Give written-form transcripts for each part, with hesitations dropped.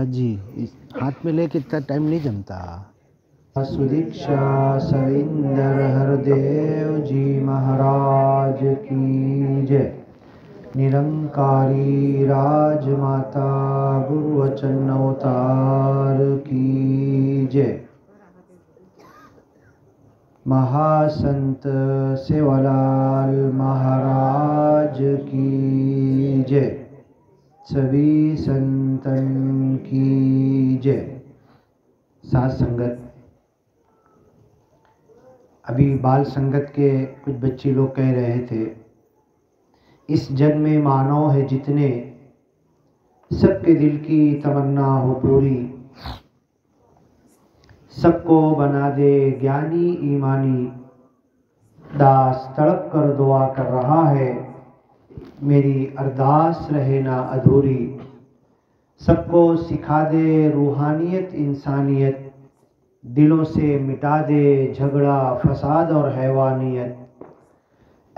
महाराज जी, इस हाथ में लेके इतना टाइम नहीं जमता। सुदीक्षा सविंदर हरदेव जी महाराज की जय। निरंकारी राजमाता गुरुवचन अवतार की जय। महासंत सेवालाल महाराज की जय। सभी संतन की जय। साथ संगत, अभी बाल संगत के कुछ बच्चे लोग कह रहे थे, इस जग में मानव है जितने, सबके दिल की तमन्ना हो पूरी, सबको बना दे ज्ञानी ईमानी, दास तड़प कर दुआ कर रहा है, मेरी अरदास रहे ना अधूरी, सबको सिखा दे रूहानियत इंसानियत, दिलों से मिटा दे झगड़ा फसाद और हैवानियत,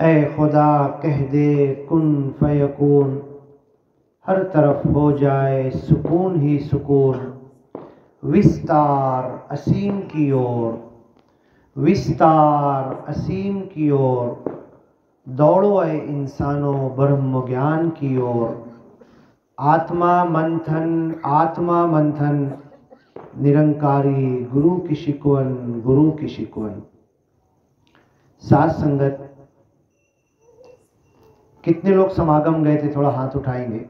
ऐ खुदा कह दे कुन फयकून, हर तरफ हो जाए सुकून ही सुकून, विस्तार असीम की ओर, विस्तार असीम की ओर, दौड़ो ऐ इंसानों ब्रह्म ज्ञान की ओर, आत्मा मंथन निरंकारी गुरु की शिकवन, गुरु की शिकवन। साथ संगत, कितने लोग समागम गए थे, थोड़ा हाथ उठाएंगे।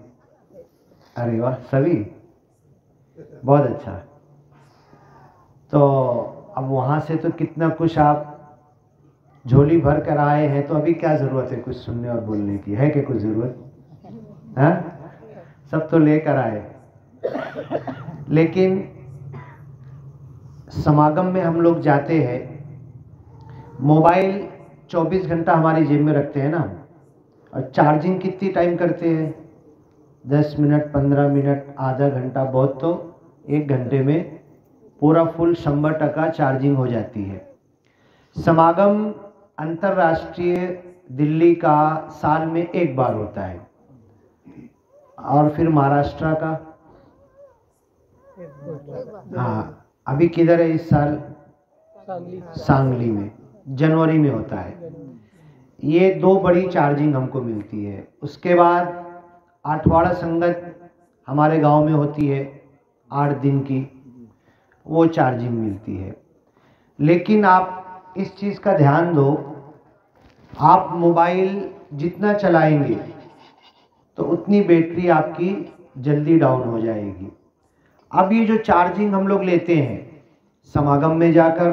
अरे वाह, सभी, बहुत अच्छा। तो अब वहाँ से तो कितना कुछ आप झोली भर कर आए हैं, तो अभी क्या ज़रूरत है कुछ सुनने और बोलने की, है क्या कुछ ज़रूरत है? सब तो लेकर आए। लेकिन समागम में हम लोग जाते हैं, मोबाइल 24 घंटा हमारी जेब में रखते हैं ना, और चार्जिंग कितनी टाइम करते हैं? 10 मिनट, 15 मिनट, आधा घंटा, बहुत तो 1 घंटे में पूरा फुल 100% चार्जिंग हो जाती है। समागम अंतर्राष्ट्रीय दिल्ली का साल में 1 बार होता है, और फिर महाराष्ट्र का, हाँ, अभी किधर है इस साल? सांगली में, जनवरी में होता है। ये 2 बड़ी चार्जिंग हमको मिलती है। उसके बाद आठवाड़ा संगत हमारे गांव में होती है, 8 दिन की, वो चार्जिंग मिलती है। लेकिन आप इस चीज़ का ध्यान दो, आप मोबाइल जितना चलाएंगे तो उतनी बैटरी आपकी जल्दी डाउन हो जाएगी। अब ये जो चार्जिंग हम लोग लेते हैं समागम में जाकर,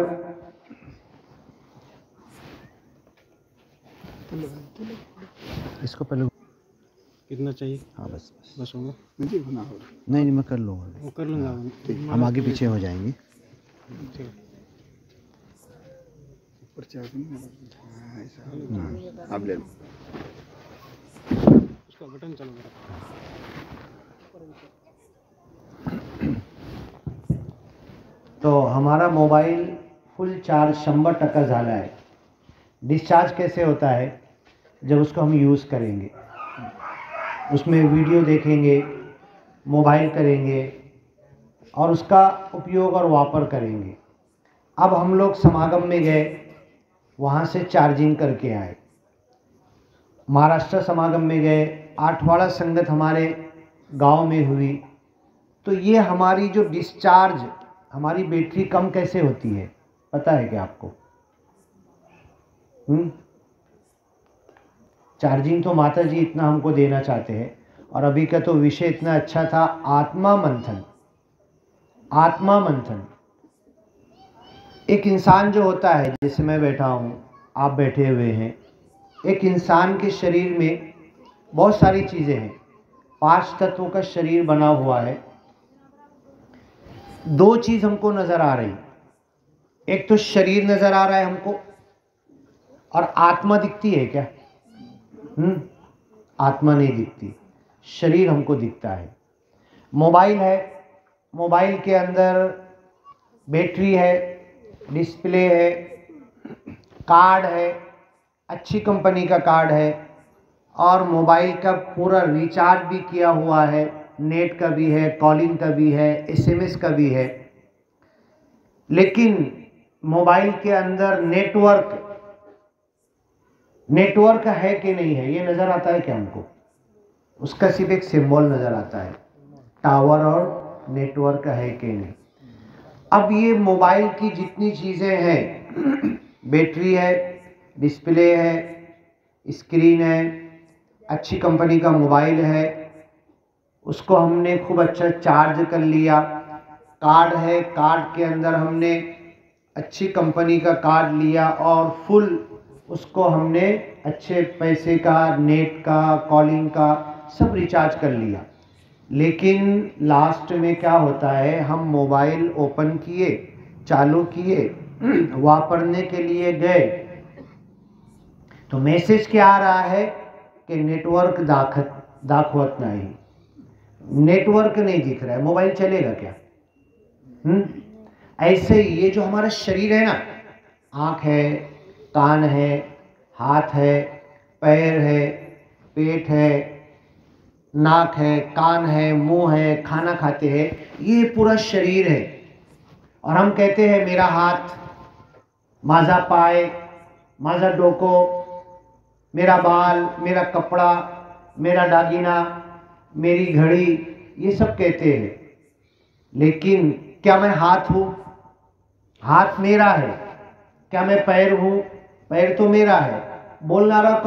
इसको पहले कितना चाहिए? हाँ बस बस होगा? नहीं, मैं कर लूँगा, वो कर लूँगा। हम आगे पीछे हो जाएंगे। आप ले लो। उसका बटन चालू करो। तो हमारा मोबाइल फुल चार्ज 100% झाला है। डिस्चार्ज कैसे होता है? जब उसको हम यूज़ करेंगे, उसमें वीडियो देखेंगे, मोबाइल करेंगे और उसका उपयोग और वापर करेंगे। अब हम लोग समागम में गए, वहाँ से चार्जिंग करके आए, महाराष्ट्र समागम में गए, आठवाड़ा संगत हमारे गांव में हुई, तो ये हमारी जो डिस्चार्ज, हमारी बैटरी कम कैसे होती है पता है क्या आपको? चार्जिंग तो माता जी इतना हमको देना चाहते हैं, और अभी का तो विषय इतना अच्छा था, आत्मा मंथन। आत्मा मंथन, एक इंसान जो होता है, जैसे मैं बैठा हूँ, आप बैठे हुए हैं, एक इंसान के शरीर में बहुत सारी चीज़ें हैं, 5 तत्वों का शरीर बना हुआ है। 2 चीज़ हमको नज़र आ रही, एक तो शरीर नज़र आ रहा है हमको, और आत्मा दिखती है क्या? आत्मा नहीं दिखती, शरीर हमको दिखता है। मोबाइल है, मोबाइल के अंदर बैटरी है, डिस्प्ले है, कार्ड है, अच्छी कंपनी का कार्ड है, और मोबाइल का पूरा रिचार्ज भी किया हुआ है, नेट का भी है, कॉलिंग का भी है, एसएमएस का भी है। लेकिन मोबाइल के अंदर नेटवर्क है कि नहीं है ये नज़र आता है क्या हमको? उसका सिर्फ एक सिंबल नज़र आता है, टावर और नेटवर्क है कि नहीं। अब ये मोबाइल की जितनी चीज़ें हैं, बैटरी है, डिस्प्ले है, स्क्रीन है, अच्छी कंपनी का मोबाइल है, उसको हमने खूब अच्छा चार्ज कर लिया, कार्ड है, कार्ड के अंदर हमने अच्छी कंपनी का कार्ड लिया और फुल उसको हमने अच्छे पैसे का, नेट का, कॉलिंग का सब रिचार्ज कर लिया। लेकिन लास्ट में क्या होता है, हम मोबाइल ओपन किए, चालू किए, वापरने के लिए गए तो मैसेज क्या आ रहा है कि नेटवर्क दाखवत नहीं, नेटवर्क नहीं दिख रहा है, मोबाइल चलेगा क्या? ऐसे ही ये जो हमारा शरीर है ना, आँख है, कान है, हाथ है, पैर है, पेट है, नाक है, कान है, मुंह है, खाना खाते हैं, ये पूरा शरीर है। और हम कहते हैं मेरा हाथ, माझा पाय, माझा डोको, मेरा बाल, मेरा कपड़ा, मेरा दागिना, मेरी घड़ी, ये सब कहते हैं। लेकिन क्या मैं हाथ हूँ? हाथ मेरा है। क्या मैं पैर हूँ? पैर तो मेरा है। बोलना रहा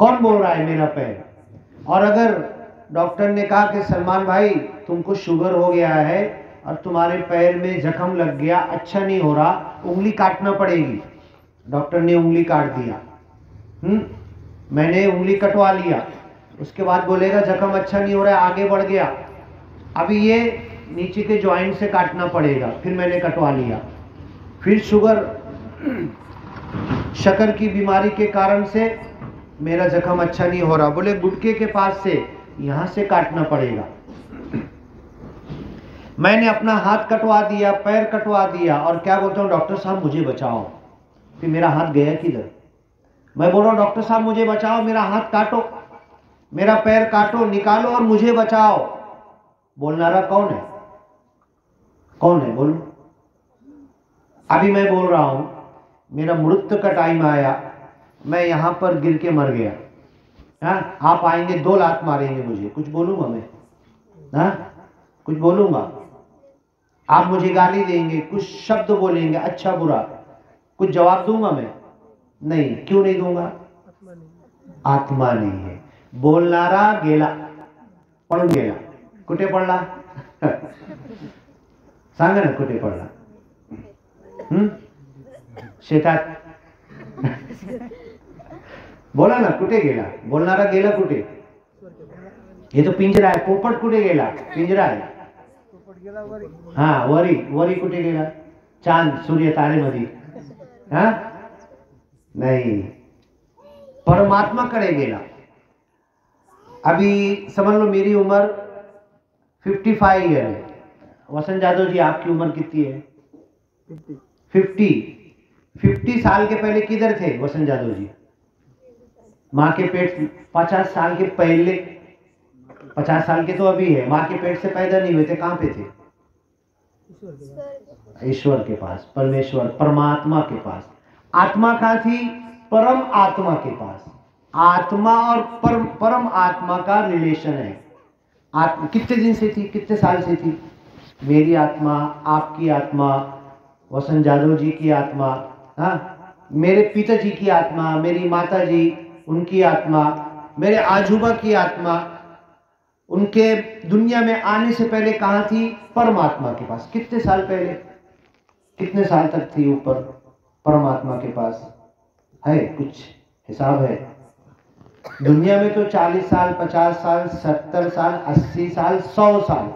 कौन बोल रहा है मेरा पैर? और अगर डॉक्टर ने कहा कि सलमान भाई तुमको शुगर हो गया है और तुम्हारे पैर में जख्म लग गया, अच्छा नहीं हो रहा, उंगली काटना पड़ेगी। डॉक्टर ने उंगली काट दिया, मैंने उंगली कटवा लिया, उसके बाद बोलेगा जख्म अच्छा नहीं हो रहा है, आगे बढ़ गया, अभी ये नीचे के जॉइंट से काटना पड़ेगा, फिर मैंने कटवा लिया। फिर शक्कर की बीमारी के कारण से मेरा जख्म अच्छा नहीं हो रहा, बोले गुटके के पास से यहाँ से काटना पड़ेगा। मैंने अपना हाथ कटवा दिया, पैर कटवा दिया और क्या बोलता हूँ, डॉक्टर साहब मुझे बचाओ। फिर मेरा हाथ गया किधर? मैं बोल रहा हूँ डॉक्टर साहब मुझे बचाओ, मेरा हाथ काटो, मेरा पैर काटो, निकालो और मुझे बचाओ। बोलना रहा कौन है? कौन है बोलो? अभी मैं बोल रहा हूं, मेरा मृत्यु का टाइम आया, मैं यहां पर गिर के मर गया, हाँ, आप आएंगे 2 लात मारेंगे मुझे, कुछ बोलूंगा मैं? हाँ, कुछ बोलूंगा? आप मुझे गाली देंगे, कुछ शब्द बोलेंगे अच्छा बुरा, कुछ जवाब दूंगा मैं? नहीं। क्यों नहीं दूंगा? आत्मा नहीं है। बोलनारा गेला, पळून गेला, कुठे पडला? सांगा ना कुठे पडला? शेतात? बोला ना कुठे गेला? बोलणारा गेला कुठे? हे तो पिंजरा आहे, पोपट कुठे गेला? पिंजरा आहे, हा, वरी कुठे गेला? चांद सूर्य तारेमध्ये, हा, नहीं, परमात्मा कडे गेला। अभी समझ लो मेरी उम्र 55 ईयर है। वसंत जादव जी आपकी उम्र कितनी है? 50 साल के पहले किधर थे वसंत जादव जी? माँ के पेट 50 साल के पहले, 50 साल के तो अभी है, माँ के पेट से पैदा नहीं हुए थे, कहाँ पे थे? ईश्वर के पास, परमेश्वर, परमात्मा के पास। आत्मा कहाँ थी? परम आत्मा के पास। आत्मा और परम आत्मा का रिलेशन है। आत्मा कितने दिन से थी, कितने साल से थी? मेरी आत्मा, आपकी आत्मा, वसंत जादव जी की आत्मा, हाँ, मेरे पिताजी की आत्मा, मेरी माता जी उनकी आत्मा, मेरे आजूबा की आत्मा, उनके दुनिया में आने से पहले कहाँ थी? परमात्मा के पास। कितने साल पहले, कितने साल तक थी ऊपर परमात्मा के पास? है कुछ हिसाब है? दुनिया में तो 40 साल, 50 साल, 70 साल, 80 साल, 100 साल।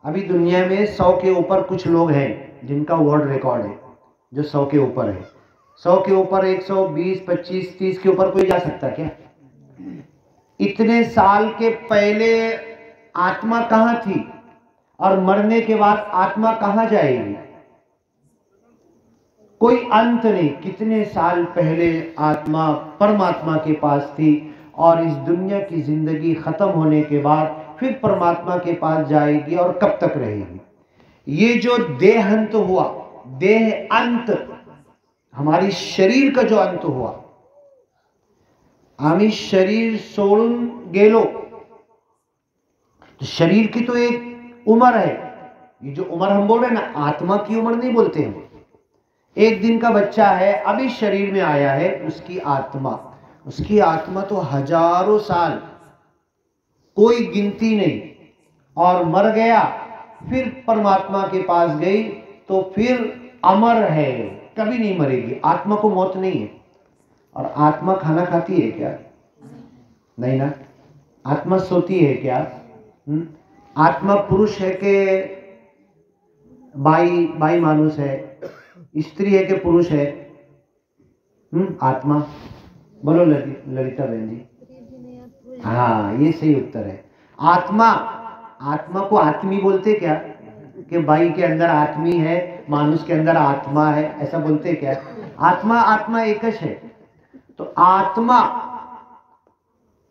अभी दुनिया में 100 के ऊपर कुछ लोग हैं जिनका वर्ल्ड रिकॉर्ड है, जो 100 के ऊपर है। 100 के ऊपर 120, 25, 30 के ऊपर कोई जा सकता क्या? इतने साल के पहले आत्मा कहाँ थी और मरने के बाद आत्मा कहाँ जाएगी? कोई अंत नहीं। कितने साल पहले आत्मा परमात्मा के पास थी और इस दुनिया की जिंदगी खत्म होने के बाद फिर परमात्मा के पास जाएगी और कब तक रहेगी। ये जो देह अंत हुआ, देह अंत, हमारी शरीर का जो अंत हुआ, आम्ही शरीर सोडून गेलो, तो शरीर की तो एक उम्र है। ये जो उम्र हम बोल रहे हैं ना, आत्मा की उम्र नहीं बोलते हम। एक दिन का बच्चा है, अभी शरीर में आया है, उसकी आत्मा तो हजारों साल, कोई गिनती नहीं, और मर गया, फिर परमात्मा के पास गई तो फिर अमर है, कभी नहीं मरेगी। आत्मा को मौत नहीं है। और आत्मा खाना खाती है क्या? नहीं ना। आत्मा सोती है क्या? आत्मा पुरुष है कि बाई मानुष है, स्त्री है कि पुरुष है? आत्मा, बोलो ललिता बहन जी। हाँ, ये सही उत्तर है। आत्मा को आत्मी बोलते क्या? कि बाई के अंदर आत्मी है, मानुष के अंदर आत्मा है, ऐसा बोलते क्या? आत्मा एक है। तो आत्मा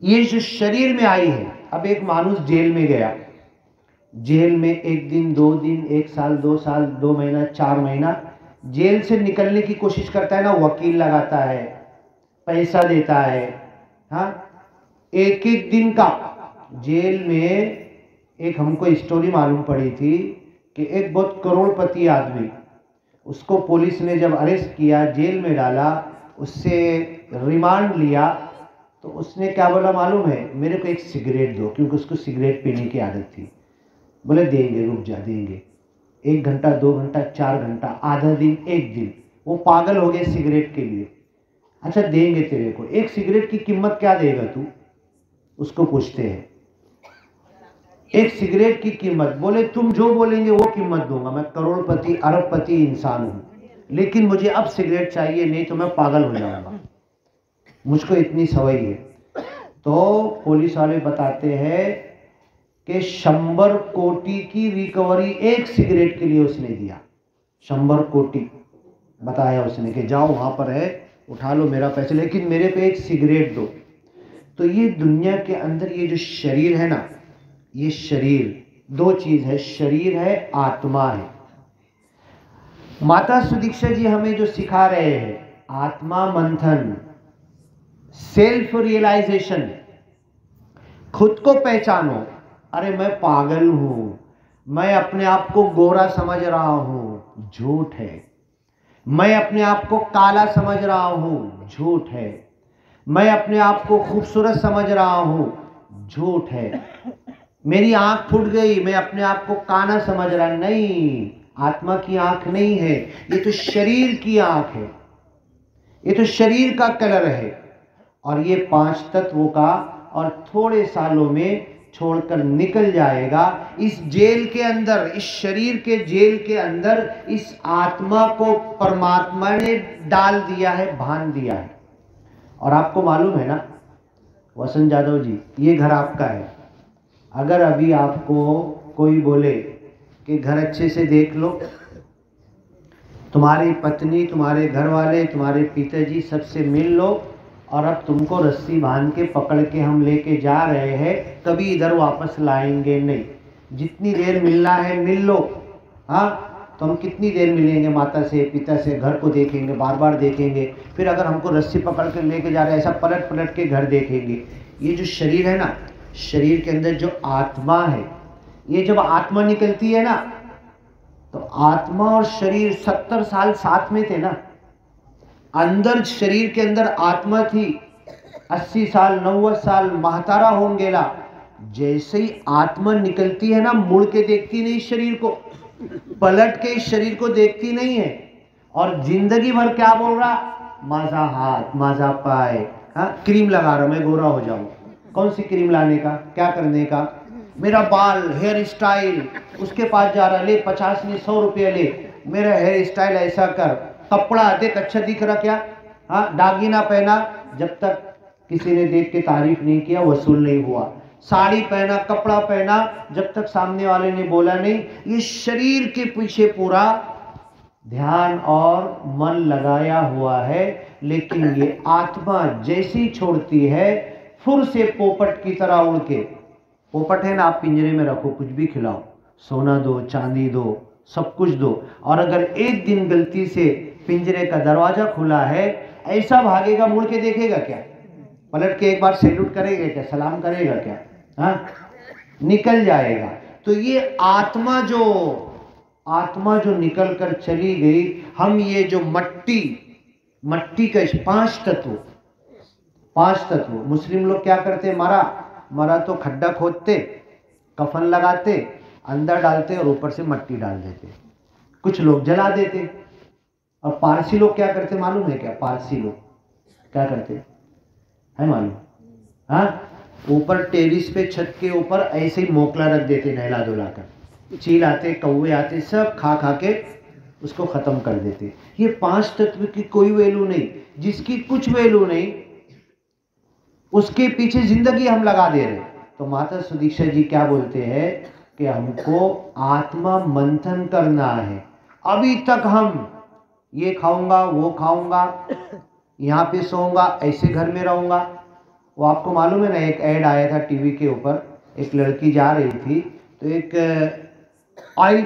ये जो शरीर में आई है, अब एक मानुष जेल में गया, जेल में 1 दिन 2 दिन 1 साल 2 साल 2 महीना 4 महीना जेल से निकलने की कोशिश करता है ना, वकील लगाता है, पैसा देता है। हाँ, एक दिन का जेल में, एक हमको स्टोरी मालूम पड़ी थी कि एक बहुत करोड़पति आदमी, उसको पुलिस ने जब अरेस्ट किया, जेल में डाला, उससे रिमांड लिया, तो उसने क्या बोला मालूम है? मेरे को एक सिगरेट दो, क्योंकि उसको सिगरेट पीने की आदत थी। बोले देंगे, रुक जा, देंगे। 1 घंटा 2 घंटा 4 घंटा, आधा दिन 1 दिन, वो पागल हो गए सिगरेट के लिए। अच्छा देंगे तेरे को, एक सिगरेट की कीमत क्या देगा तू? उसको पूछते हैं एक सिगरेट की कीमत। बोले तुम जो बोलेंगे वो कीमत दूंगा, मैं करोड़पति अरबपति इंसान हूं, लेकिन मुझे अब सिगरेट चाहिए, नहीं तो मैं पागल हो जाऊंगा, मुझको इतनी सवई है। तो पुलिस वाले बताते हैं कि 100 कोटि की रिकवरी एक सिगरेट के लिए उसने दिया। 100 कोटि बताया उसने कि जाओ वहां पर है, उठा लो मेरा पैसे, लेकिन मेरे पे एक सिगरेट दो। तो ये दुनिया के अंदर ये जो शरीर है ना, ये शरीर 2 चीज है, शरीर है, आत्मा है। माता सुदीक्षा जी हमें जो सिखा रहे हैं, आत्मा मंथन, सेल्फ रियलाइजेशन, खुद को पहचानो। अरे मैं पागल हूं, मैं अपने आप को गोरा समझ रहा हूं, झूठ है। मैं अपने आप को काला समझ रहा हूं, झूठ है। मैं अपने आप को खूबसूरत समझ रहा हूं, झूठ है। मेरी आंख फूट गई, मैं अपने आप को काना समझ रहा, नहीं, आत्मा की आंख नहीं है, ये तो शरीर की आंख है, ये तो शरीर का कलर है। और ये 5 तत्वों का, और थोड़े सालों में छोड़कर निकल जाएगा इस जेल के अंदर, इस शरीर के जेल के अंदर। इस आत्मा को परमात्मा ने डाल दिया है, बांध दिया है। और आपको मालूम है ना वसंत जादव जी, ये घर आपका है। अगर अभी आपको कोई बोले कि घर अच्छे से देख लो, तुम्हारी पत्नी, तुम्हारे घर वाले, तुम्हारे पिताजी सबसे मिल लो, और अब तुमको रस्सी बांध के पकड़ के हम लेके जा रहे हैं, कभी इधर वापस लाएंगे नहीं, जितनी देर मिलना है मिल लो। हाँ, तो हम कितनी देर मिलेंगे माता से, पिता से, घर को देखेंगे, बार बार देखेंगे, फिर अगर हमको रस्सी पकड़ के लेके जा रहे हैं, ऐसा पलट पलट के घर देखेंगे। ये जो शरीर है ना, शरीर के अंदर जो आत्मा है, ये जब आत्मा निकलती है ना, तो आत्मा और शरीर 70 साल साथ में थे ना। अंदर शरीर के अंदर आत्मा थी, 80 साल 90 साल महतारा हों गेला। जैसे ही आत्मा निकलती है ना, मुड़ के देखती नहीं शरीर को, पलट के शरीर को देखती नहीं है, और जिंदगी भर क्या बोल रहा, माझा हाथ, माझा पाए, हाँ क्रीम लगा रहा, मैं गोरा हो जाऊं। कौन सी क्रीम लाने का, क्या करने का? मेरा बाल, हेयर स्टाइल, उसके पास जा रहा, ले 50 नहीं 100 रुपये ले, मेरा हेयर स्टाइल ऐसा कर, कपड़ा देख अच्छा दिख रहा क्या, हाँ दागीना पहना, जब तक किसी ने देख के तारीफ नहीं किया वसूल नहीं हुआ। साड़ी पहना, कपड़ा पहना, जब तक सामने वाले ने बोला नहीं। ये शरीर के पीछे पूरा ध्यान और मन लगाया हुआ है, लेकिन ये आत्मा जैसी छोड़ती है, फुर से पोपट की तरह उड़ के, पोपट है ना, आप पिंजरे में रखो, कुछ भी खिलाओ, सोना दो, चांदी दो, सब कुछ दो, और अगर एक दिन गलती से पिंजरे का दरवाजा खुला है, ऐसा भागेगा, मुड़ के देखेगा क्या? पलट के एक बार सैल्यूट करेगा क्या? सलाम करेगा क्या? हाँ, निकल जाएगा। तो ये आत्मा जो निकल कर चली गई, हम ये जो मट्टी का 5 तत्व, मुस्लिम लोग क्या करते? मरा तो खड्डा खोदते, कफन लगाते, अंदर डालते और ऊपर से मट्टी डाल देते, कुछ लोग जला देते। और पारसी लोग क्या करते मालूम है क्या? पारसी लोग क्या करते है मालूम? हाँ, ऊपर टेरिस पे, छत के ऊपर ऐसे ही मोकला रख देते, नहला धुला कर, चील आते, कौवे आते, सब खा के उसको खत्म कर देते। ये 5 तत्व की कोई वैल्यू नहीं, जिसकी कुछ वैल्यू नहीं, उसके पीछे जिंदगी हम लगा दे रहे। तो माता सुदीक्षा जी क्या बोलते हैं कि हमको आत्मा मंथन करना है। अभी तक हम ये खाऊंगा, वो खाऊंगा, यहाँ पे सोऊंगा, ऐसे घर में रहूंगा। वो आपको मालूम है ना, एक ऐड आया था टीवी के ऊपर, एक लड़की जा रही थी, तो एक ऑयल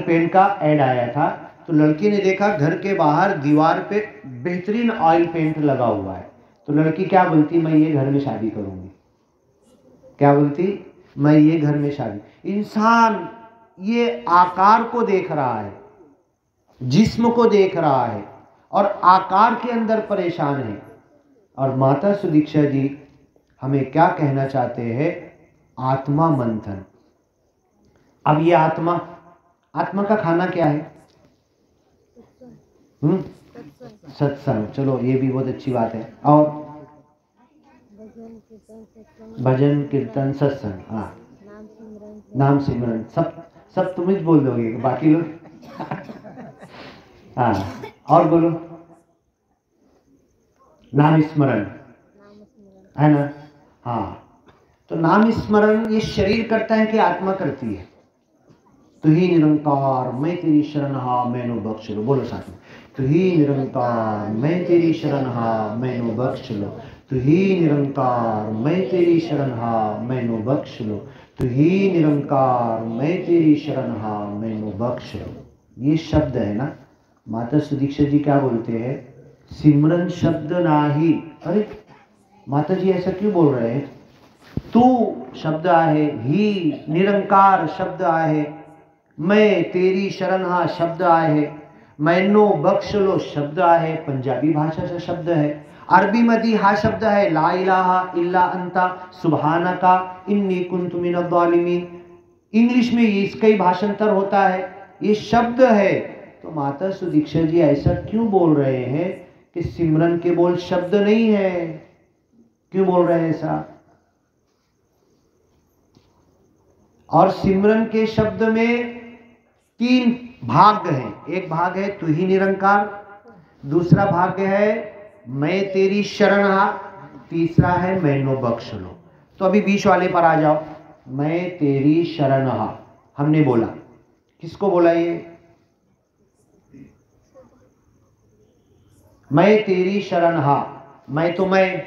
पेंट का ऐड आया था। तो लड़की ने देखा घर के बाहर दीवार पे बेहतरीन ऑयल पेंट लगा हुआ है। तो लड़की क्या बोलती? मैं ये घर में शादी करूंगी। क्या बोलती? मैं ये घर में शादी। इंसान ये आकार को देख रहा है, जिस्म को देख रहा है, और आकार के अंदर परेशान है। और माता सुदीक्षा जी हमें क्या कहना चाहते हैं? आत्मा मंथन। अब ये आत्मा का खाना क्या है? सत्संग। चलो, ये भी बहुत अच्छी बात है। और भजन कीर्तन सत्संग, हाँ, नाम सिमरन, सब तुम ही बोल दोगे, बाकी लोग हाँ, और बोलो, नाम स्मरण है ना? हाँ, तो नाम स्मरण ये शरीर करता है कि आत्मा करती है? तू ही निरंकार मैं तेरी शरण हा मैनू बख्श लो। बोलो साथ में, तू ही निरंकार मैं तेरी शरण हा मैनू बख्श लो। तू ही निरंकार मैं तेरी शरण हा मैनू बख्श लो। तू ही निरंकार मैं तेरी शरण हा मैनू बख्श लो। ये शब्द है ना। माता सुदीक्षा जी क्या बोलते हैं? सिमरन शब्द नाही। अरे माता जी ऐसा क्यों बोल रहे हैं? तू शब्द आहे, ही निरंकार शब्द आहे, मैं तेरी शरण हा शब्द आहे, मैनो बख्श लो शब्द आहे, पंजाबी भाषेचा शब्द है। अरबी मध्ये हा शब्द है ला इलाहा इल्ला अंता सुभानका इन्नी कुन्तु मिनज़ ज़ालिमीन। इंग्लिश में इसका ही भाषांतर होता है, ये शब्द है। तो माता सुदीक्षा जी ऐसा क्यों बोल रहे हैं कि सिमरन के बोल शब्द नहीं है? क्यों बोल रहे हैं ऐसा? और सिमरन के शब्द में 3 भाग हैं। एक भाग है तू ही निरंकार, दूसरा भाग है मैं तेरी शरण हा, तीसरा है मैनो बख्श लो। तो अभी बीच वाले पर आ जाओ। मैं तेरी शरण हा हमने बोला, किसको बोला ये? मैं तेरी शरण हा, मैं तो मैं,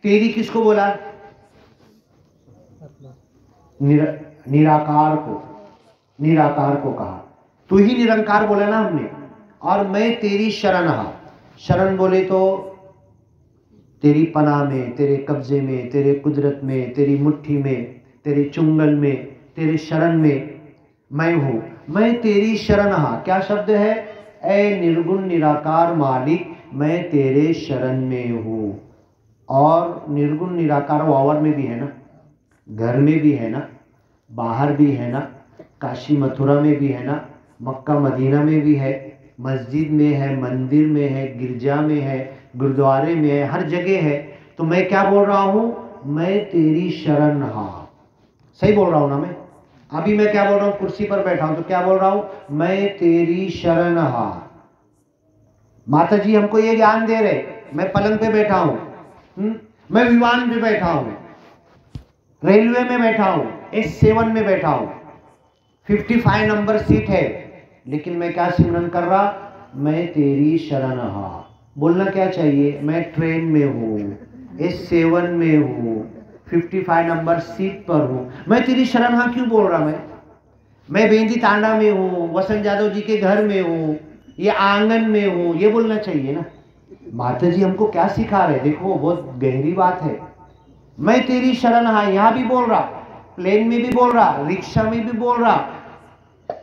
तेरी किसको बोला? निराकार को कहा। तू ही निरंकार बोला ना हमने। और मैं तेरी शरण हा, शरण बोले तो तेरी पनाह में, तेरे कब्जे में, तेरे कुदरत में, तेरी मुट्ठी में, तेरे चुंगल में, तेरे शरण में मैं हूं। मैं तेरी शरण हा क्या शब्द है? ऐ निर्गुण निराकार मालिक, मैं तेरे शरण में हूं। और निर्गुण निराकार वावर में भी है ना, घर में भी है ना, बाहर भी है ना, काशी मथुरा में भी है ना, मक्का मदीना में भी है, मस्जिद में है, मंदिर में है, गिरजा में है, गुरुद्वारे में है, हर जगह है। तो मैं क्या बोल रहा हूं? मैं तेरी शरण हा। सही बोल रहा हूं ना मैं? अभी मैं क्या बोल रहा हूं? कुर्सी पर बैठा हूं तो क्या बोल रहा हूं? मैं तेरी शरण हा। माता जी हमको ये ज्ञान दे रहे, मैं पलंग पे बैठा हूं, मैं विमान पे बैठा हूं, रेलवे में बैठा हूं, S7 में बैठा हूं, 55 नंबर सीट है, लेकिन मैं क्या सिमरन कर रहा? मैं तेरी शरण हा। बोलना क्या चाहिए? मैं ट्रेन में हूं, S7 में हूँ, 55 नंबर सीट पर हूँ, मैं तेरी शरण हाँ क्यों बोल रहा? मैं बेंदी तांडा में हूँ, वसंत यादव जी के घर में हूँ, ये आंगन में हूँ, ये बोलना चाहिए ना। माता जी हमको क्या सिखा रहे? देखो बहुत गहरी बात है। मैं तेरी शरण हाँ यहाँ भी बोल रहा, प्लेन में भी बोल रहा, रिक्शा में भी बोल रहा,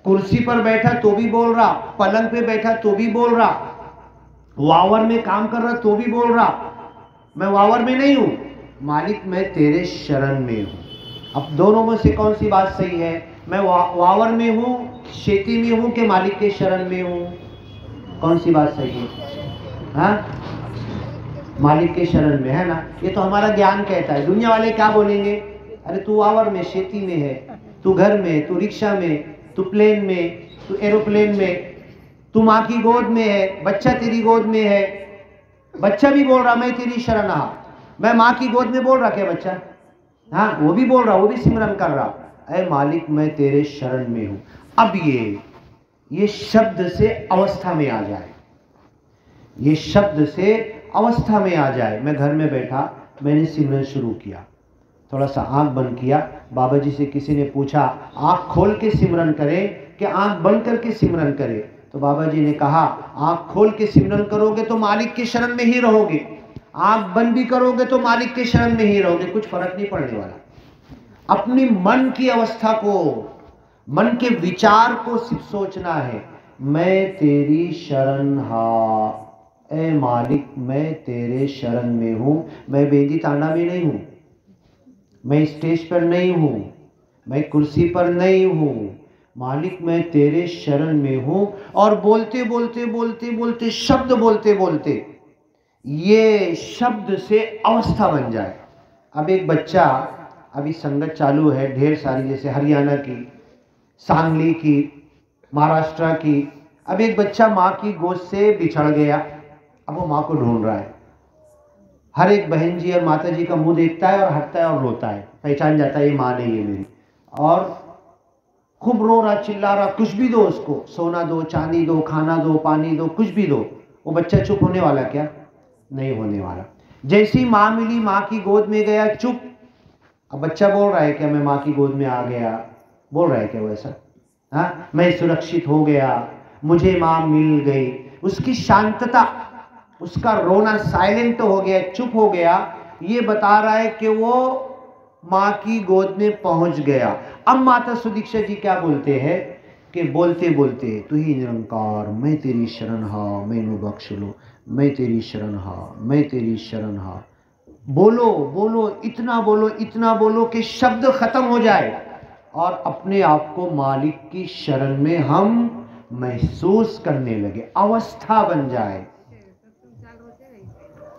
कुर्सी पर बैठा तो भी बोल रहा, पलंग पे बैठा तो भी बोल रहा, वावर में काम कर रहा तो भी बोल रहा। मैं वावर में नहीं हूं मालिक, मैं तेरे शरण में हूं। अब दोनों में से कौन सी बात सही है? मैं वावर में हूं, खेती में हूं कि मालिक के शरण में हूं? कौन सी बात सही है? हाँ, मालिक के शरण में है ना। ये तो हमारा ज्ञान कहता है। दुनिया वाले क्या बोलेंगे? अरे तू वावर में, खेती में है, तू घर में, तू रिक्शा में, तू प्लेन में, तू एरोप्लेन में, तू माँ की गोद में है, बच्चा तेरी गोद में है। बच्चा भी बोल रहा मैं तेरी शरण हाँ। मैं माँ की गोद में बोल रहा क्या बच्चा? हाँ, वो भी बोल रहा, वो भी सिमरन कर रहा, अरे मालिक मैं तेरे शरण में हूँ। अब ये शब्द से अवस्था में आ जाए, ये शब्द से अवस्था में आ जाए। मैं घर में बैठा, मैंने सिमरन शुरू किया, थोड़ा सा आंख बंद किया। बाबा जी से किसी ने पूछा आंख खोल के सिमरन करें कि आंख बंद करके सिमरन करें? तो बाबा जी ने कहा आंख खोल के सिमरन करोगे तो मालिक के शरण में ही रहोगे, आंख बंद भी करोगे तो मालिक के शरण में ही रहोगे, कुछ फर्क नहीं पड़ने वाला। अपनी मन की अवस्था को, मन के विचार को सिर्फ सोचना है, मैं तेरी शरण हाँ, ए मालिक मैं तेरे शरण में हूं। मैं बेदी तांडा में नहीं हूं, मैं स्टेज पर नहीं हूं, मैं कुर्सी पर नहीं हूं, मालिक मैं तेरे शरण में हूं। और बोलते बोलते बोलते बोलते शब्द बोलते बोलते ये शब्द से अवस्था बन जाए। अब एक बच्चा, अभी संगत चालू है ढेर सारी, जैसे हरियाणा की, सांगली की, महाराष्ट्र की। अब एक बच्चा माँ की गोद से बिछड़ गया, अब वो माँ को ढूंढ रहा है। हर एक बहन जी और माता जी का मुंह देखता है और हटता है और रोता है, पहचान जाता है ये माँ नहीं है मेरी, और खूब रो रहा, चिल्ला रहा, कुछ भी दो उसको, सोना दो, चांदी दो, खाना दो, पानी दो, कुछ भी दो। वो बच्चा चुप होने वाला क्या? नहीं होने वाला। जैसी माँ मिली, माँ की गोद में गया, चुप। अब बच्चा बोल रहा है क्या मैं माँ की गोद में आ गया? बोल रहा है क्या वैसा? हाँ, मैं सुरक्षित हो गया, मुझे माँ मिल गई। उसकी शांतता, उसका रोना साइलेंट हो गया, चुप हो गया, ये बता रहा है कि वो माँ की गोद में पहुंच गया। अब माता सुदीक्षा जी क्या बोलते हैं कि बोलते बोलते तू ही निरंकार, मैं तेरी शरण हाँ, मैनू बख्श लो, मैं तेरी शरण हाँ, मैं तेरी शरण हाँ। बोलो बोलो, इतना बोलो, इतना बोलो कि शब्द खत्म हो जाए और अपने आप को मालिक की शरण में हम महसूस करने लगे, अवस्था बन जाए,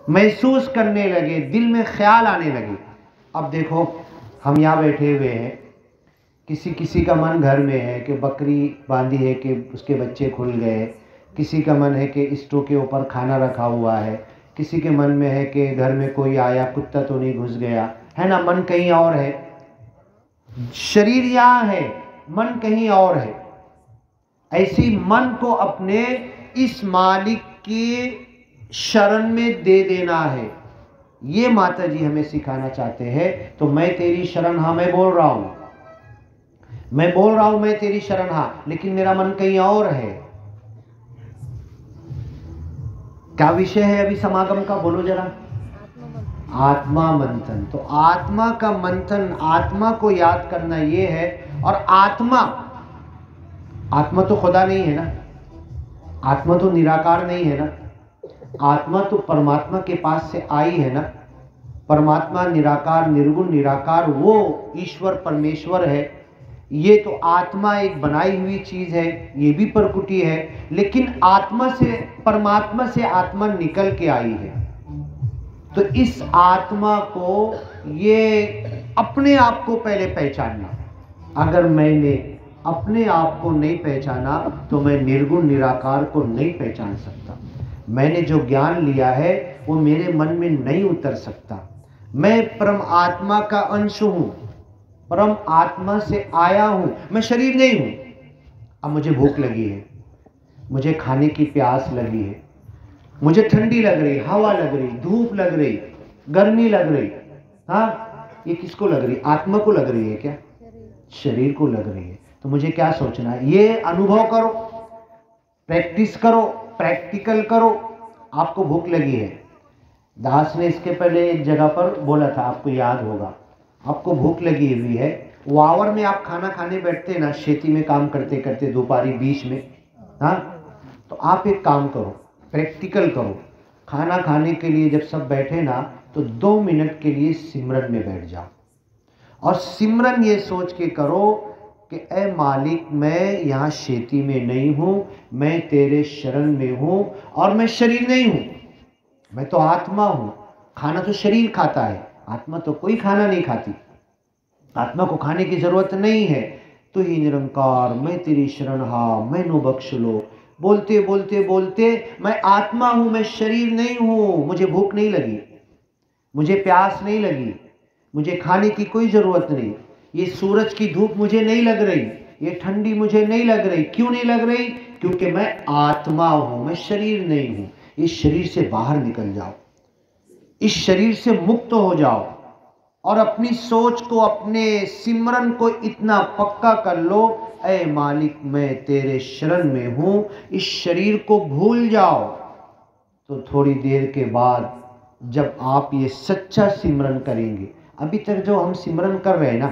महसूस करने लगे, दिल में ख्याल आने लगे। अब देखो हम यहाँ बैठे हुए हैं, किसी किसी का मन घर में है कि बकरी बांधी है कि उसके बच्चे खुल गए, किसी का मन है कि स्टोव के ऊपर खाना रखा हुआ है, किसी के मन में है कि घर में कोई आया, कुत्ता तो नहीं घुस गया, है ना। मन कहीं और है, शरीर यहाँ है, मन कहीं और है। ऐसी मन को अपने इस मालिक की शरण में दे देना है, ये माता जी हमें सिखाना चाहते हैं। तो मैं तेरी शरण हाँ, मैं बोल रहा हूं, मैं बोल रहा हूं मैं तेरी शरण हाँ, लेकिन मेरा मन कहीं और है। क्या विषय है अभी समागम का? बोलो जरा। आत्मा मंथन। तो आत्मा का मंथन, आत्मा को याद करना ये है। और आत्मा, आत्मा तो खुदा नहीं है ना, आत्मा तो निराकार नहीं है ना, आत्मा तो परमात्मा के पास से आई है ना। परमात्मा निराकार, निर्गुण निराकार, वो ईश्वर परमेश्वर है। ये तो आत्मा एक बनाई हुई चीज है, ये भी प्रकृति है, लेकिन आत्मा से, परमात्मा से आत्मा निकल के आई है। तो इस आत्मा को, ये अपने आप को पहले पहचानना। अगर मैंने अपने आप को नहीं पहचाना तो मैं निर्गुण निराकार को नहीं पहचान सकता। मैंने जो ज्ञान लिया है वो मेरे मन में नहीं उतर सकता। मैं परम आत्मा का अंश हूं, परम आत्मा से आया हूं, मैं शरीर नहीं हूं। अब मुझे भूख लगी है, मुझे खाने की प्यास लगी है, मुझे ठंडी लग रही, हवा लग रही, धूप लग रही, गर्मी लग रही, हाँ ये किसको लग रही? आत्मा को लग रही है क्या? शरीर को लग रही है। तो मुझे क्या सोचना है? ये अनुभव करो, प्रैक्टिस करो, प्रैक्टिकल करो। आपको भूख लगी है, दास ने इसके पहले एक जगह पर बोला था, आपको याद होगा, आपको भूख लगी हुई है, वावर में आप खाना खाने बैठते ना, खेती में काम करते करते दोपहरी बीच में, हाँ, तो आप एक काम करो, प्रैक्टिकल करो। खाना खाने के लिए जब सब बैठे ना, तो 2 मिनट के लिए सिमरन में बैठ जाओ और सिमरन ये सोच के करो कि ऐ मालिक, मैं यहाँ खेती में नहीं हूँ, मैं तेरे शरण में हूँ और मैं शरीर नहीं हूँ, मैं तो आत्मा हूँ। खाना तो शरीर खाता है, आत्मा तो कोई खाना नहीं खाती, आत्मा को खाने की जरूरत नहीं है। तो ही निरंकार, मैं तेरी शरण हा, मैनू बख्श लो। बोलते बोलते बोलते मैं आत्मा हूँ, मैं शरीर नहीं हूँ, मुझे भूख नहीं लगी, मुझे प्यास नहीं लगी, मुझे खाने की कोई ज़रूरत नहीं, ये सूरज की धूप मुझे नहीं लग रही, ये ठंडी मुझे नहीं लग रही। क्यों नहीं लग रही? क्योंकि मैं आत्मा हूँ, मैं शरीर नहीं हूँ। इस शरीर से बाहर निकल जाओ, इस शरीर से मुक्त हो जाओ और अपनी सोच को, अपने सिमरन को इतना पक्का कर लो, ऐ मालिक मैं तेरे शरण में हूँ। इस शरीर को भूल जाओ। तो थोड़ी देर के बाद जब आप ये सच्चा सिमरन करेंगे, अभी तक जो हम सिमरन कर रहे हैं ना,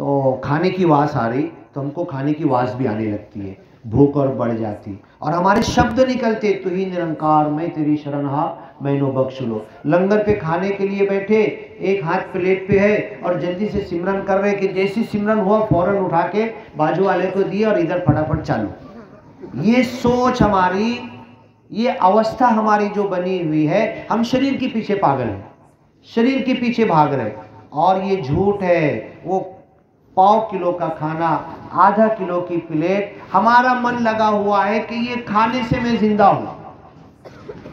तो खाने की वास आ रही, तो हमको खाने की वास भी आने लगती है, भूख और बढ़ जाती, और हमारे शब्द निकलते, तू ही निरंकार, मैं तेरी शरण हा, मैनू बख्श लो। लंगर पे खाने के लिए बैठे, एक हाथ प्लेट पे है और जल्दी से सिमरन कर रहे कि जैसी सिमरन हुआ फौरन उठा के बाजू वाले को दिया और इधर फटाफट चालू। ये सोच हमारी, ये अवस्था हमारी जो बनी हुई है, हम शरीर के पीछे पागल हैं, शरीर के पीछे भाग रहे, और ये झूठ है। वो पाव किलो का खाना, आधा किलो की प्लेट, हमारा मन लगा हुआ है कि ये खाने से मैं जिंदा हूं,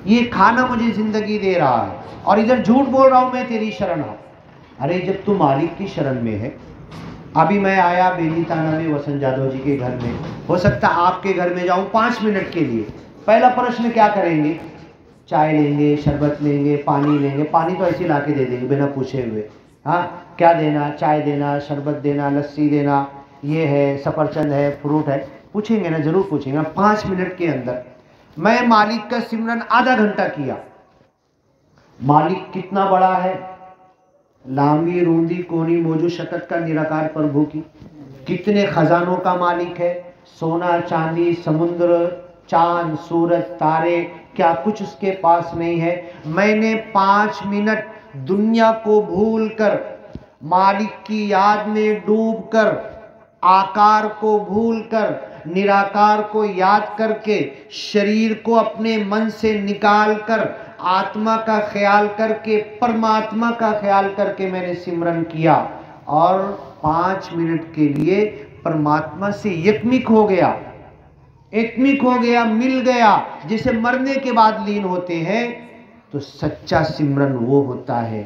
ये खाना मुझे जिंदगी दे रहा है, और इधर झूठ बोल रहा हूं मैं तेरी शरण हूं। अरे जब तू मालिक की शरण में है, अभी मैं आया बेली थाना में वसंत यादव जी के घर में, हो सकता आपके घर में जाऊं 5 मिनट के लिए, पहला प्रश्न क्या करेंगे? चाय लेंगे, शरबत लेंगे, पानी लेंगे। पानी तो ऐसे ला के दे देंगे बिना पूछे हुए, हाँ क्या देना, चाय देना, शरबत देना, लस्सी देना, ये है, सफरचंद है, फ्रूट है, पूछेंगे ना, जरूर पूछेंगे। 5 मिनट के अंदर मैं मालिक का सिमरन आधा घंटा किया। मालिक कितना बड़ा है, लांगी रूंदी कोनी मोजू शकत का निराकार प्रभु की, कितने खजानों का मालिक है, सोना चांदी समुद्र चांद सूरज तारे, क्या कुछ उसके पास नहीं है। मैंने 5 मिनट दुनिया को भूलकर, मालिक की याद में डूबकर, आकार को भूलकर, निराकार को याद करके, शरीर को अपने मन से निकालकर, आत्मा का ख्याल करके, परमात्मा का ख्याल करके मैंने सिमरन किया, और 5 मिनट के लिए परमात्मा से एकमिक हो गया, एकमिक हो गया, मिल गया, जिसे मरने के बाद लीन होते हैं। तो सच्चा सिमरन वो होता है,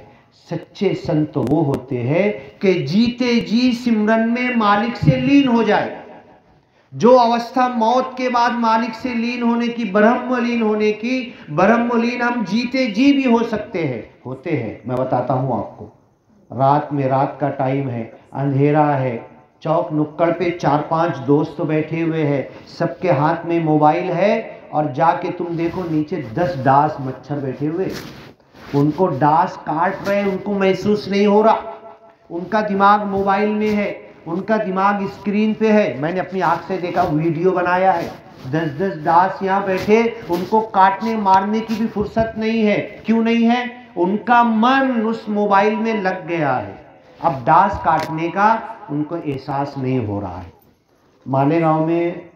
सच्चे संत वो होते हैं कि जीते जी सिमरन में मालिक से लीन हो जाए। जो अवस्था मौत के बाद मालिक से लीन होने की, ब्रह्मलीन होने की, ब्रह्मलीन हम जीते जी भी हो सकते हैं, होते हैं। मैं बताता हूं आपको, रात में, रात का टाइम है, अंधेरा है, चौक नुक्कड़ पे 4-5 दोस्त बैठे हुए हैं, सबके हाथ में मोबाइल है, और जाके तुम देखो नीचे 10 डास मच्छर बैठे हुए, उनको डास काट रहे हैं, उनको महसूस नहीं हो रहा, उनका दिमाग मोबाइल में है, उनका दिमाग स्क्रीन पे है। मैंने अपनी आंख से देखा, वीडियो बनाया है, 10-10 डास यहाँ बैठे, उनको काटने मारने की भी फुर्सत नहीं है। क्यों नहीं है? उनका मन उस मोबाइल में लग गया है, अब डास काटने का उनको एहसास नहीं हो रहा है। मालेगांव में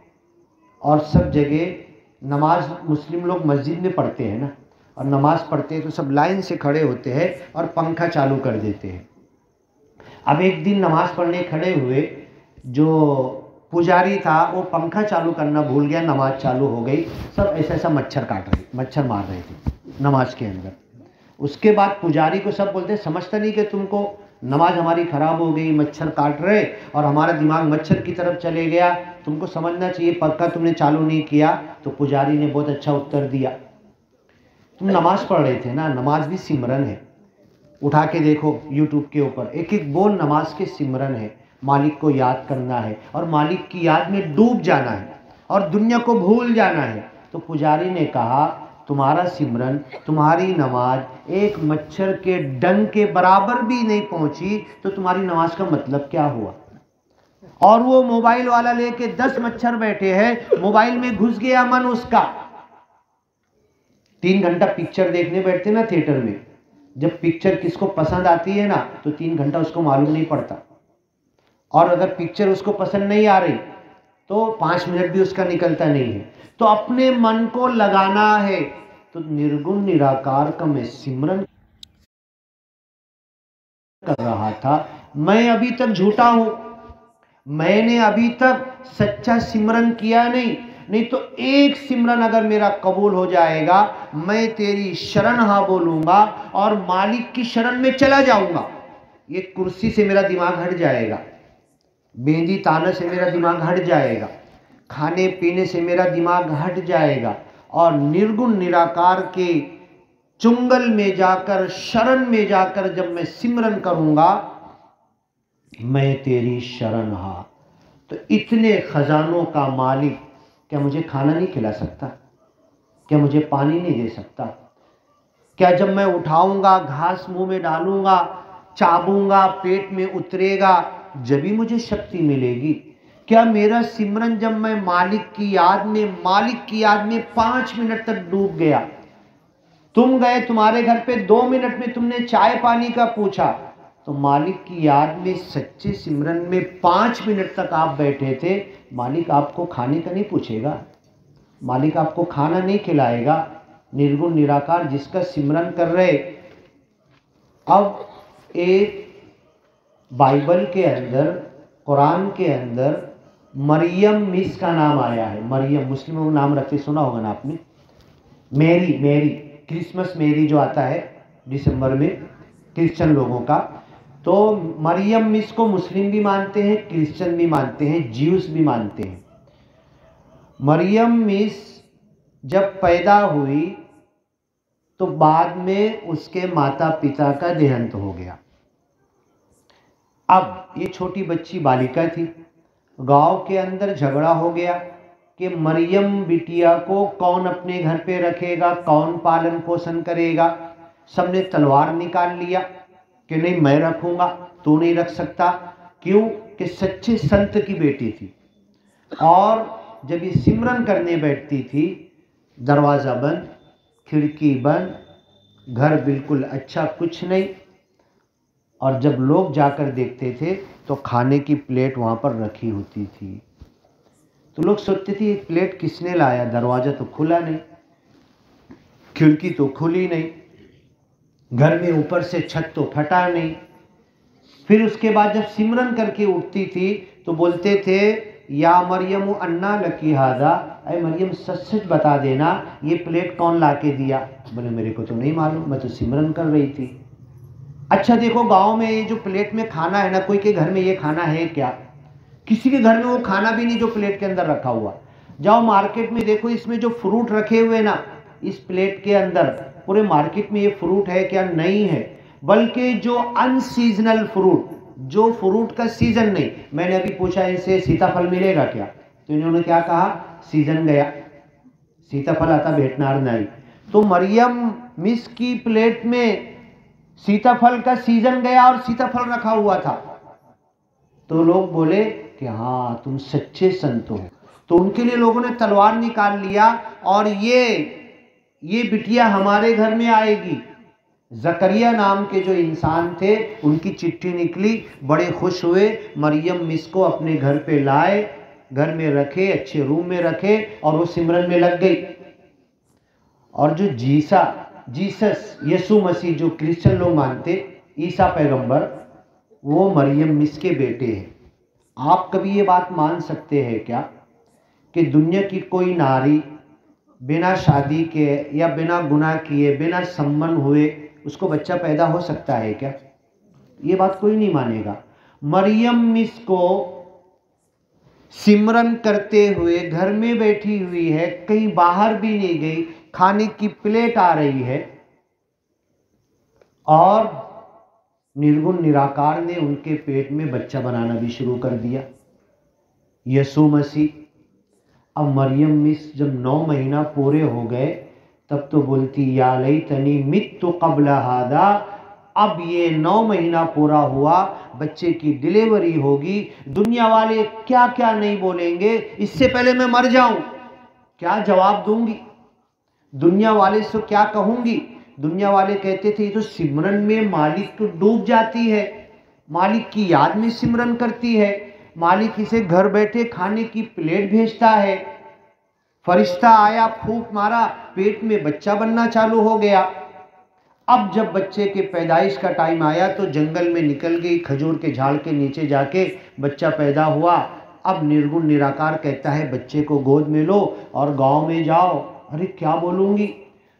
और सब जगह नमाज मुस्लिम लोग मस्जिद में पढ़ते हैं ना, और नमाज पढ़ते हैं तो सब लाइन से खड़े होते हैं और पंखा चालू कर देते हैं। अब एक दिन नमाज पढ़ने खड़े हुए, जो पुजारी था वो पंखा चालू करना भूल गया, नमाज चालू हो गई, सब ऐसा ऐसा मच्छर काट रहे, मच्छर मार रहे थे नमाज के अंदर। उसके बाद पुजारी को सब बोलते, समझता नहीं कि तुमको नमाज हमारी ख़राब हो गई, मच्छर काट रहे और हमारा दिमाग मच्छर की तरफ चले गया, तुमको समझना चाहिए, पंखा तुमने चालू नहीं किया। तो पुजारी ने बहुत अच्छा उत्तर दिया, तुम नमाज पढ़ रहे थे ना, नमाज भी सिमरन है, उठा के देखो यूट्यूब के ऊपर, एक एक बोल नमाज के सिमरन है। मालिक को याद करना है और मालिक की याद में डूब जाना है और दुनिया को भूल जाना है। तो पुजारी ने कहा तुम्हारा सिमरन, तुम्हारी नमाज एक मच्छर के डंक के बराबर भी नहीं पहुंची, तो तुम्हारी नमाज का मतलब क्या हुआ? और वो मोबाइल वाला लेके 10 मच्छर बैठे हैं, मोबाइल में घुस गया मन उसका। 3 घंटा पिक्चर देखने बैठते ना थिएटर में, जब पिक्चर किसको पसंद आती है ना तो 3 घंटा उसको मालूम नहीं पड़ता, और अगर पिक्चर उसको पसंद नहीं आ रही तो 5 मिनट भी उसका निकलता नहीं है। तो अपने मन को लगाना है। तो निर्गुण निराकार का मैं सिमरन कर रहा था। मैं अभी तक झूठा हूं, मैंने अभी तक सच्चा सिमरन किया नहीं तो एक सिमरन अगर मेरा कबूल हो जाएगा, मैं तेरी शरण हाँ बोलूंगा और मालिक की शरण में चला जाऊंगा। ये कुर्सी से मेरा दिमाग हट जाएगा, बेंदी ताना से मेरा दिमाग हट जाएगा, खाने पीने से मेरा दिमाग हट जाएगा, और निर्गुण निराकार के चुंगल में जाकर, शरण में जाकर जब मैं सिमरन करूंगा, मैं तेरी शरण हा। तो इतने खजानों का मालिक क्या मुझे खाना नहीं खिला सकता? क्या मुझे पानी नहीं दे सकता? क्या जब मैं उठाऊंगा, घास मुंह में डालूंगा, चाबूंगा, पेट में उतरेगा, जब भी मुझे शक्ति मिलेगी? क्या मेरा सिमरन जब मैं मालिक की याद में 5 मिनट तक डूब गया, तुम गए तुम्हारे घर पे 2 मिनट में तुमने चाय पानी का पूछा, तो मालिक की याद में सच्चे सिमरन में 5 मिनट तक आप बैठे थे, मालिक आपको खाने का नहीं पूछेगा, मालिक आपको खाना नहीं खिलाएगा। निर्गुण निराकार जिसका सिमरन कर रहे। अब एक बाइबल के अंदर, कुरान के अंदर मरियम मिस का नाम आया है। मरियम मुस्लिमों को नाम रखते, सुना होगा ना आपने, मेरी क्रिसमस मेरी जो आता है दिसंबर में क्रिश्चियन लोगों का, तो मरियम मिस को मुस्लिम भी मानते हैं, क्रिश्चियन भी मानते हैं, ज्यूस भी मानते हैं। मरियम मिस जब पैदा हुई तो बाद में उसके माता पिता का देहांत हो गया। अब ये छोटी बच्ची बालिका थी, गांव के अंदर झगड़ा हो गया कि मरियम बिटिया को कौन अपने घर पे रखेगा, कौन पालन पोषण करेगा। सबने तलवार निकाल लिया कि नहीं मैं रखूंगा, तू नहीं रख सकता। क्यों? कि सच्चे संत की बेटी थी, और जब ये सिमरन करने बैठती थी, दरवाज़ा बंद, खिड़की बंद, घर बिल्कुल अच्छा कुछ नहीं, और जब लोग जाकर देखते थे तो खाने की प्लेट वहाँ पर रखी होती थी। तो लोग सोचते थे ये प्लेट किसने लाया, दरवाज़ा तो खुला नहीं, खिड़की तो खुली नहीं, घर में ऊपर से छत तो फटा नहीं। फिर उसके बाद जब सिमरन करके उठती थी तो बोलते थे या मरियम अन्ना लकी हादा, अरे मरियम सच सच बता देना ये प्लेट कौन ला के दिया। बोले मेरे को तो नहीं मालूम, मैं तो सिमरन कर रही थी। अच्छा देखो गांव में ये जो प्लेट में खाना है ना, कोई के घर में ये खाना है क्या? किसी के घर में वो खाना भी नहीं जो प्लेट के अंदर रखा हुआ। जाओ मार्केट में देखो, इसमें जो फ्रूट रखे हुए ना इस प्लेट के अंदर, पूरे मार्केट में ये फ्रूट है क्या? नहीं है, बल्कि जो अनसीजनल फ्रूट, जो फ्रूट का सीजन नहीं। मैंने अभी पूछा इनसे सीताफल मिलेगा क्या, तो इन्होंने क्या कहा? सीजन गया, सीताफल आता भेटनार नहीं। तो मरियम मिस की प्लेट में सीताफल का सीजन गया और सीताफल रखा हुआ था। तो लोग बोले कि हाँ तुम सच्चे संत हो। तो उनके लिए लोगों ने तलवार निकाल लिया, और ये बिटिया हमारे घर में आएगी। जकरिया नाम के जो इंसान थे उनकी चिट्ठी निकली, बड़े खुश हुए, मरियम मिस को अपने घर पे लाए, घर में रखे, अच्छे रूम में रखे, और वो सिमरन में लग गई। और जो जीसस यीशु मसीह जो क्रिश्चियन लोग मानते, ईसा पैगंबर, वो मरियम मिस के बेटे हैं। आप कभी ये बात मान सकते हैं क्या कि दुनिया की कोई नारी बिना शादी के या बिना गुनाह किए, बिना संबंध हुए उसको बच्चा पैदा हो सकता है क्या? ये बात कोई नहीं मानेगा। मरियम मिस को सिमरन करते हुए घर में बैठी हुई है, कहीं बाहर भी नहीं गई, खाने की प्लेट आ रही है, और निर्गुण निराकार ने उनके पेट में बच्चा बनाना भी शुरू कर दिया, यीशु मसीह। अब मरियम मिस जब 9 महीना पूरे हो गए तब तो बोलती या लैतनी मित्तु क़ब्ल हादा, अब ये 9 महीना पूरा हुआ, बच्चे की डिलीवरी होगी, दुनिया वाले क्या क्या नहीं बोलेंगे, इससे पहले मैं मर जाऊं, क्या जवाब दूंगी, दुनिया वाले से क्या कहूंगी। दुनिया वाले कहते थे ये तो सिमरन में मालिक तो डूब जाती है, मालिक की याद में सिमरन करती है, मालिक इसे घर बैठे खाने की प्लेट भेजता है, फरिश्ता आया फूंक मारा, पेट में बच्चा बनना चालू हो गया। अब जब बच्चे के पैदाइश का टाइम आया तो जंगल में निकल गई, खजूर के झाड़ के नीचे जाके बच्चा पैदा हुआ। अब निर्गुण निराकार कहता है बच्चे को गोद में लो और गांव में जाओ। अरे क्या बोलूंगी,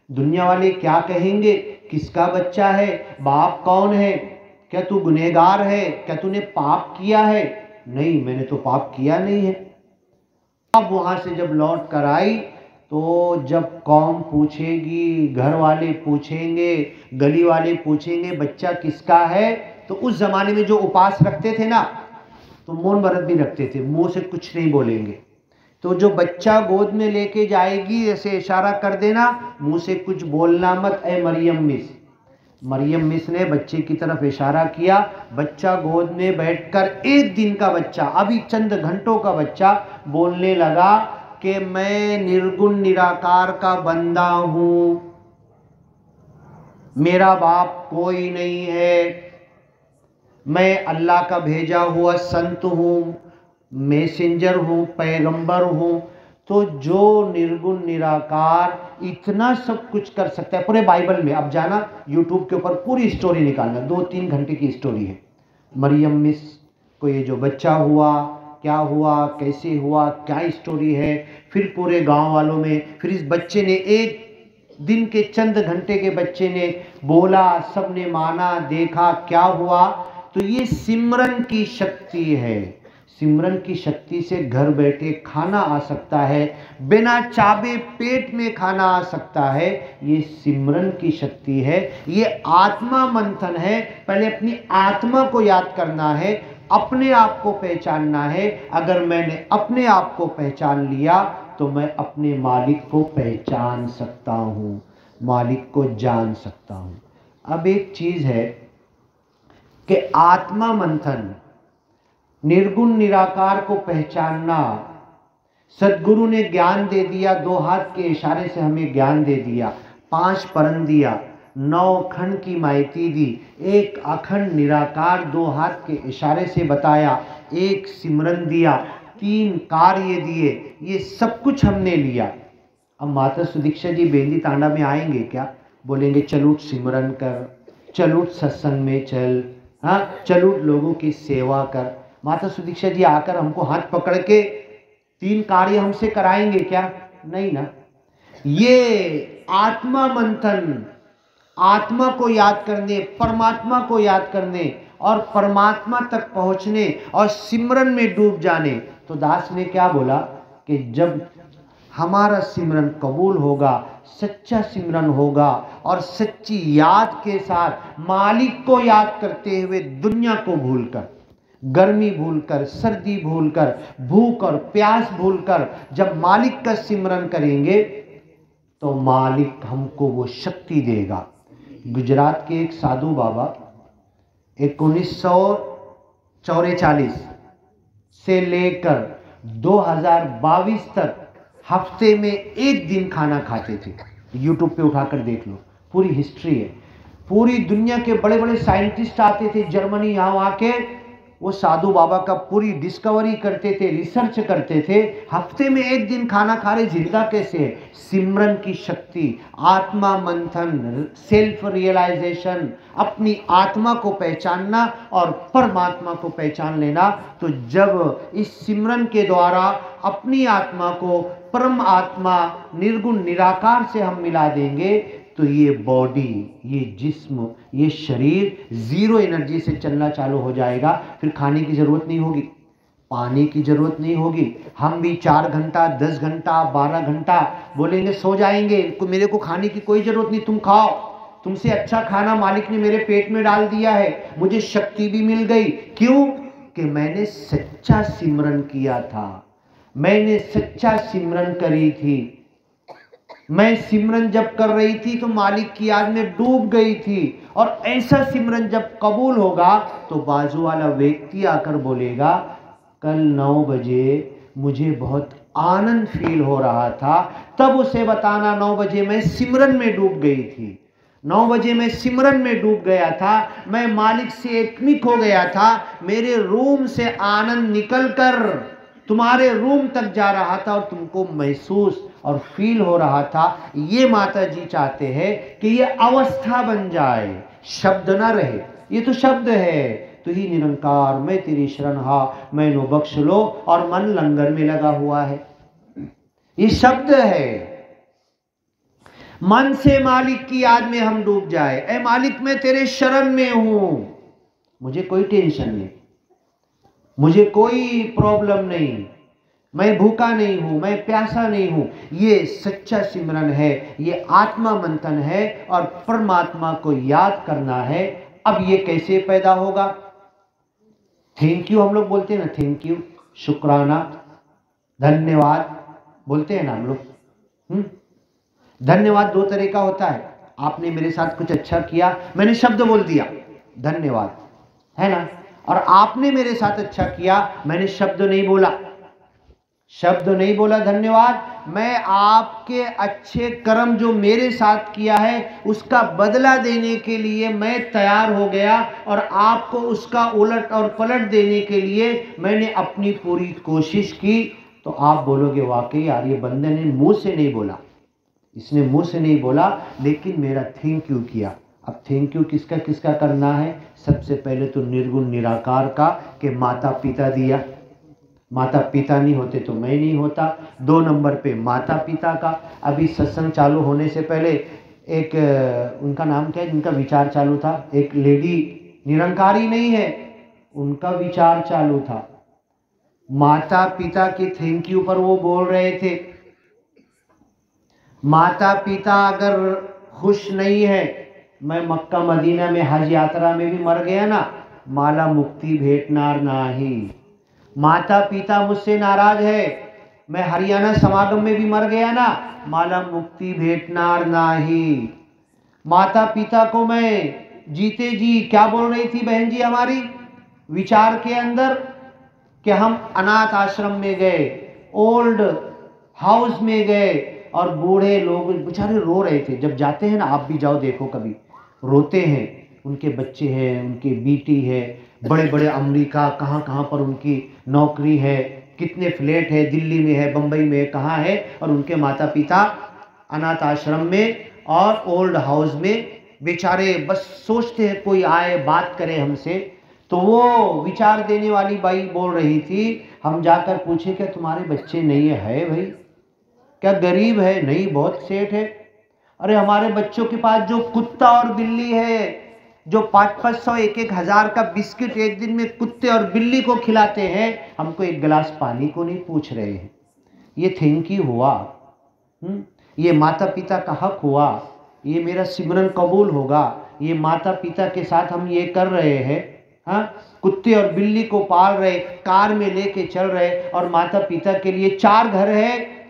दुनिया वाले क्या कहेंगे, किसका बच्चा है, बाप कौन है, क्या तू गुनहगार है, क्या तूने पाप किया है। नहीं, मैंने तो पाप किया नहीं है। अब वहां से जब लौट कर आई तो जब कौम पूछेगी, घर वाले पूछेंगे, गली वाले पूछेंगे बच्चा किसका है, तो उस जमाने में जो उपास रखते थे ना तो मौन व्रत भी रखते थे, मुंह से कुछ नहीं बोलेंगे। तो जो बच्चा गोद में लेके जाएगी ऐसे इशारा कर देना, मुंह से कुछ बोलना मत, ए मरियम मिस। मरियम मिस ने बच्चे की तरफ इशारा किया, बच्चा गोद में बैठकर 1 दिन का बच्चा, अभी चंद घंटों का बच्चा बोलने लगा कि मैं निर्गुण निराकार का बंदा हूं, मेरा बाप कोई नहीं है, मैं अल्लाह का भेजा हुआ संत हूं, मैसेंजर हूं, पैगंबर हूं। तो जो निर्गुण निराकार इतना सब कुछ कर सकता है पूरे बाइबल में, अब जाना यूट्यूब के ऊपर पूरी स्टोरी निकालना, 2-3 घंटे की स्टोरी है। मरियम मिस को ये जो बच्चा हुआ, क्या हुआ, कैसे हुआ, क्या स्टोरी है, फिर पूरे गांव वालों में, फिर इस बच्चे ने 1 दिन के चंद घंटे के बच्चे ने बोला, सबने माना, देखा क्या हुआ। तो ये सिमरन की शक्ति है, सिमरन की शक्ति से घर बैठे खाना आ सकता है, बिना चाबे पेट में खाना आ सकता है, ये सिमरन की शक्ति है, ये आत्मा मंथन है। पहले अपनी आत्मा को याद करना है, अपने आप को पहचानना है। अगर मैंने अपने आप को पहचान लिया तो मैं अपने मालिक को पहचान सकता हूँ, मालिक को जान सकता हूँ। अब एक चीज़ है कि आत्मा मंथन, निर्गुण निराकार को पहचानना, सद्गुरु ने ज्ञान दे दिया, 2 हाथ के इशारे से हमें ज्ञान दे दिया, 5 परम दिया, 9 खंड की माहिती दी, 1 अखंड निराकार 2 हाथ के इशारे से बताया, 1 सिमरन दिया, 3 कार्य दिए, ये सब कुछ हमने लिया। अब माता सुदीक्षा जी बेंदी तांडा में आएंगे क्या, बोलेंगे चलो सिमरन कर, चलो सत्संग में चल, हाँ चलो लोगों की सेवा कर। माता सुदीक्षा जी आकर हमको हाथ पकड़ के 3 कार्य हमसे कराएंगे क्या, नहीं ना। ये आत्मा मंथन, आत्मा को याद करने, परमात्मा को याद करने और परमात्मा तक पहुंचने और सिमरन में डूब जाने। तो दास ने क्या बोला कि जब हमारा सिमरन कबूल होगा, सच्चा सिमरन होगा और सच्ची याद के साथ मालिक को याद करते हुए, दुनिया को भूलकर, गर्मी भूलकर, सर्दी भूलकर, भूख और प्यास भूलकर जब मालिक का सिमरन करेंगे तो मालिक हमको वो शक्ति देगा। गुजरात के एक साधु बाबा 1944 से लेकर 2022 तक हफ्ते में 1 दिन खाना खाते थे। यूट्यूब पे उठाकर देख लो, पूरी हिस्ट्री है। पूरी दुनिया के बड़े बड़े साइंटिस्ट आते थे जर्मनी, यहाँ आके वो साधु बाबा का पूरी डिस्कवरी करते थे, रिसर्च करते थे। हफ्ते में 1 दिन खाना खा रहे, जिंदा कैसे है? सिमरन की शक्ति, आत्मा मंथन, सेल्फ रियलाइजेशन, अपनी आत्मा को पहचानना और परमात्मा को पहचान लेना। तो जब इस सिमरन के द्वारा अपनी आत्मा को परम आत्मा निर्गुण निराकार से हम मिला देंगे तो ये बॉडी, ये जिस्म, ये शरीर 0 एनर्जी से चलना चालू हो जाएगा। फिर खाने की ज़रूरत नहीं होगी, पानी की ज़रूरत नहीं होगी। हम भी 4 घंटा, 10 घंटा, 12 घंटा बोलेंगे सो जाएंगे, मेरे को खाने की कोई ज़रूरत नहीं, तुम खाओ। तुमसे अच्छा खाना मालिक ने मेरे पेट में डाल दिया है, मुझे शक्ति भी मिल गई। क्यों? कि मैंने सच्चा सिमरन किया था, मैंने सच्चा सिमरन करी थी। मैं सिमरन जब कर रही थी तो मालिक की याद में डूब गई थी। और ऐसा सिमरन जब कबूल होगा तो बाजू वाला व्यक्ति आकर बोलेगा, कल 9 बजे मुझे बहुत आनंद फील हो रहा था, तब उसे बताना 9 बजे मैं सिमरन में डूब गई थी, 9 बजे मैं सिमरन में डूब गया था, मैं मालिक से एकमिक हो गया था, मेरे रूम से आनंद निकलकर तुम्हारे रूम तक जा रहा था और तुमको महसूस और फील हो रहा था। ये माता जी चाहते हैं कि ये अवस्था बन जाए, शब्द ना रहे। ये तो शब्द है, तू ही निरंकार मैं तेरी शरण हा, मैनो बख्श लो, और मन लंगर में लगा हुआ है। ये शब्द है। मन से मालिक की याद में हम डूब जाए, ए मालिक मैं तेरे शरण में हूं, मुझे कोई टेंशन नहीं, मुझे कोई प्रॉब्लम नहीं, मैं भूखा नहीं हूं, मैं प्यासा नहीं हूं। ये सच्चा सिमरन है, ये आत्मा मंथन है और परमात्मा को याद करना है। अब ये कैसे पैदा होगा? थैंक यू हम लोग बोलते हैं ना, थैंक यू, शुक्राना, धन्यवाद बोलते हैं ना हम लोग। धन्यवाद 2 तरह का होता है। आपने मेरे साथ कुछ अच्छा किया, मैंने शब्द बोल दिया धन्यवाद, है ना। और आपने मेरे साथ अच्छा किया, मैंने शब्द नहीं बोला, शब्द नहीं बोला धन्यवाद। मैं आपके अच्छे कर्म जो मेरे साथ किया है उसका बदला देने के लिए मैं तैयार हो गया, और आपको उसका उलट और पलट देने के लिए मैंने अपनी पूरी कोशिश की। तो आप बोलोगे वाकई यार ये बंदे ने मुंह से नहीं बोला, इसने मुंह से नहीं बोला लेकिन मेरा थैंक यू किया। अब थैंक यू किसका किसका करना है? सबसे पहले तो निर्गुण निराकार का, कि माता पिता दिया, माता पिता नहीं होते तो मैं नहीं होता। 2 नंबर पे माता पिता का। अभी सत्संग चालू होने से पहले एक उनका नाम क्या है जिनका विचार चालू था, एक लेडी निरंकारी नहीं है, उनका विचार चालू था, माता पिता के थैंक यू पर वो बोल रहे थे। माता पिता अगर खुश नहीं है, मैं मक्का मदीना में हज यात्रा में भी मर गया ना, माला मुक्ति भेटनार नाही। माता पिता मुझसे नाराज है, मैं हरियाणा समागम में भी मर गया ना, माला मुक्ति भेटनार नाही। माता पिता को मैं जीते जी क्या बोल रही थी बहन जी हमारी विचार के अंदर, कि हम अनाथ आश्रम में गए, ओल्ड हाउस में गए, और बूढ़े लोग बेचारे रो रहे थे। जब जाते हैं ना, आप भी जाओ देखो कभी, रोते हैं, उनके बच्चे हैं, उनकी बेटी है, बड़े बड़े अमेरिका कहाँ कहाँ पर उनकी नौकरी है, कितने फ्लैट है, दिल्ली में है, बम्बई में है, कहाँ है, और उनके माता पिता अनाथ आश्रम में और ओल्ड हाउस में बेचारे बस सोचते हैं कोई आए बात करे हमसे। तो वो विचार देने वाली बाई बोल रही थी, हम जाकर पूछे क्या तुम्हारे बच्चे नहीं है भाई, क्या गरीब है? नहीं, बहुत सेठ है। अरे हमारे बच्चों के पास जो कुत्ता और बिल्ली है, जो 500-500 1-1 हज़ार का बिस्किट एक दिन में कुत्ते और बिल्ली को खिलाते हैं, हमको एक गिलास पानी को नहीं पूछ रहे हैं। ये थैंक यू हुआ, ये माता पिता का हक हुआ, ये मेरा सिमरन कबूल होगा, ये माता पिता के साथ हम ये कर रहे हैं। हाँ, कुत्ते और बिल्ली को पाल रहे, कार में लेके चल रहे, और माता पिता के लिए 4 घर है,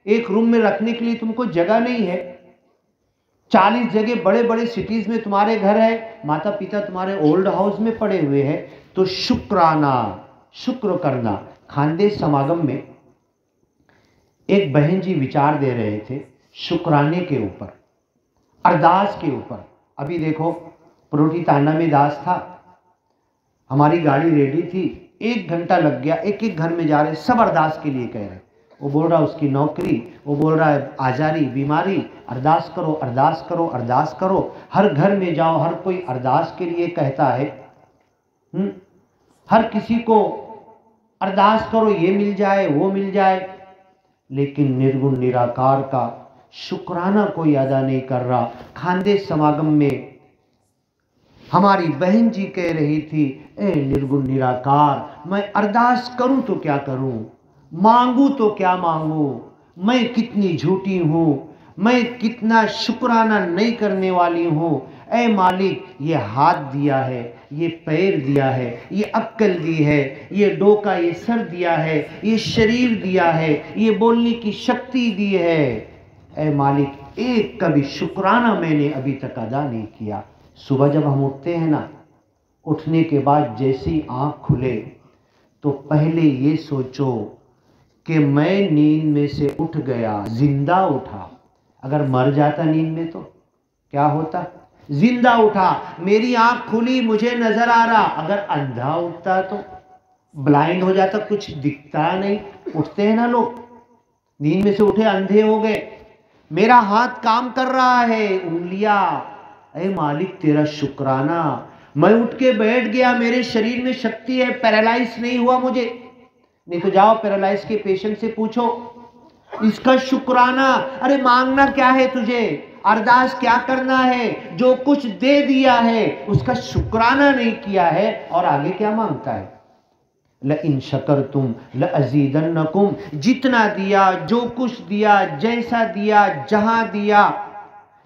एक रूम में रखने के लिए तुमको जगह नहीं है। 40 जगह बड़े बड़े सिटीज में तुम्हारे घर है, माता पिता तुम्हारे ओल्ड हाउस में पड़े हुए हैं। तो शुक्राना, शुक्र करना। खानदेश समागम में एक बहन जी विचार दे रहे थे शुक्राने के ऊपर, अरदास के ऊपर। अभी देखो परोठी तांडा में दास था, हमारी गाड़ी रेडी थी, 1 घंटा लग गया, एक एक घर में जा रहे, सब अरदास के लिए कह रहे। वो बोल रहा उसकी नौकरी, वो बोल रहा है आजारी बीमारी, अरदास करो अरदास करो अरदास करो। हर घर में जाओ, हर कोई अरदास के लिए कहता है। हर किसी को अरदास करो, ये मिल जाए वो मिल जाए, लेकिन निर्गुण निराकार का शुक्राना कोई अदा नहीं कर रहा। खानदेश समागम में हमारी बहन जी कह रही थी, ए निर्गुण निराकार, मैं अरदास करूं तो क्या करूं, मांगू तो क्या मांगू, मैं कितनी झूठी हूं, मैं कितना शुक्राना नहीं करने वाली हूँ। ऐ मालिक, ये हाथ दिया है, ये पैर दिया है, ये अक्ल दी है, ये डोका, ये सर दिया है, ये शरीर दिया है, ये बोलने की शक्ति दी है। ऐ मालिक, एक का भी शुक्राना मैंने अभी तक अदा नहीं किया। सुबह जब हम उठते हैं ना, उठने के बाद जैसी आँख खुले तो पहले ये सोचो कि मैं नींद में से उठ गया, जिंदा उठा। अगर मर जाता नींद में तो क्या होता? जिंदा उठा, मेरी आंख खुली, मुझे नजर आ रहा। अगर अंधा उठता तो ब्लाइंड हो जाता, कुछ दिखता नहीं। उठते हैं ना लोग, नींद में से उठे, अंधे हो गए। मेरा हाथ काम कर रहा है, उंगलियां। ऐ मालिक, तेरा शुक्राना। मैं उठ के बैठ गया, मेरे शरीर में शक्ति है, पैरालाइज नहीं हुआ मुझे। नहीं तो जाओ पैरालाइज के पेशेंट से पूछो, इसका शुक्राना। अरे मांगना क्या है तुझे, अरदास क्या करना है? जो कुछ दे दिया है उसका शुक्राना नहीं किया है, और आगे क्या मांगता है? ल इन शकरतुम ल अज़ीदन्नकुम। जितना दिया, जो कुछ दिया, जैसा दिया, जहां दिया,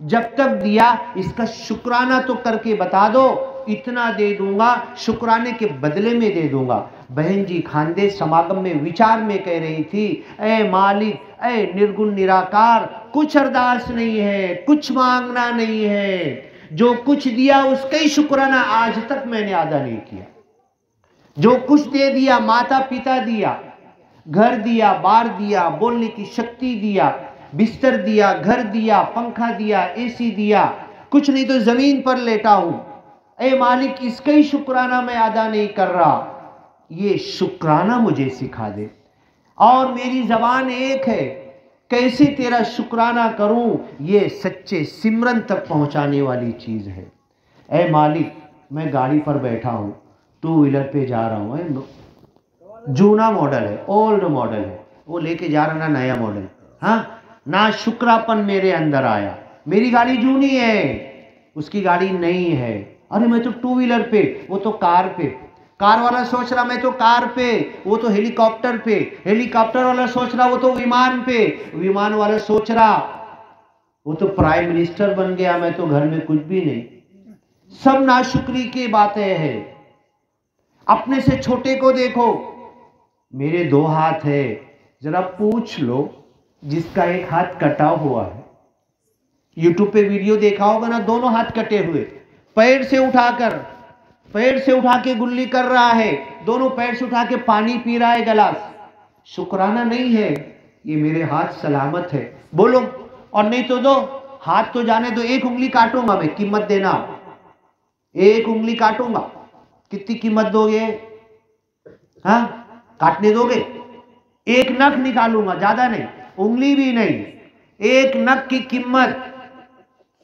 जब तक दिया, इसका शुक्राना तो करके बता दो। इतना दे दूंगा, शुक्राने के बदले में दे दूंगा। बहन जी खानदेश समागम में विचार में कह रही थी, ऐ मालिक, ऐ निर्गुण निराकार, कुछ अरदास नहीं है, कुछ मांगना नहीं है। जो कुछ दिया उसका ही शुक्राना आज तक मैंने अदा नहीं किया। जो कुछ दे दिया, माता पिता दिया, घर दिया, बार दिया, बोलने की शक्ति दिया, बिस्तर दिया, घर दिया, पंखा दिया, एसी दिया, कुछ नहीं तो जमीन पर लेटा हूं। ऐ मालिक, इसका ही शुक्राना मैं अदा नहीं कर रहा। ये शुक्राना मुझे सिखा दे। और मेरी जबान एक है, कैसे तेरा शुक्राना करूं, ये सच्चे सिमरन तक पहुंचाने वाली चीज है। ऐ मालिक, मैं गाड़ी पर बैठा हूं, टू व्हीलर पे जा रहा हूं, जूना मॉडल है, ओल्ड मॉडल है, वो लेके जा रहा ना नया मॉडल। हाँ, ना शुक्रापन मेरे अंदर आया। मेरी गाड़ी जूनी है, उसकी गाड़ी नहीं है। अरे मैं तो टू व्हीलर पे, वो तो कार पे। कार वाला सोच रहा मैं तो कार पे, वो तो हेलीकॉप्टर पे। हेलीकॉप्टर वाला सोच रहा वो तो विमान पे। विमान वाला सोच रहा वो तो प्राइम मिनिस्टर बन गया, मैं तो घर में कुछ भी नहीं। सब नाशुक्री की बातें हैं। अपने से छोटे को देखो, मेरे दो हाथ है, जरा पूछ लो जिसका एक हाथ कटा हुआ है। यूट्यूब पे वीडियो देखा होगा ना, दोनों हाथ कटे हुए, पैर से उठा के गुल्ली कर रहा है, दोनों पैर से उठा के पानी पी रहा है गिलास। शुक्राना नहीं है, ये मेरे हाथ सलामत है, बोलो। और नहीं तो दो, हाथ तो जाने दो, एक उंगली काटूंगा मैं, कीमत देना। एक उंगली काटूंगा, कितनी कीमत दोगे? हाँ, काटने दोगे? एक नख निकालूंगा, ज्यादा नहीं, उंगली भी नहीं, एक नख की कीमत।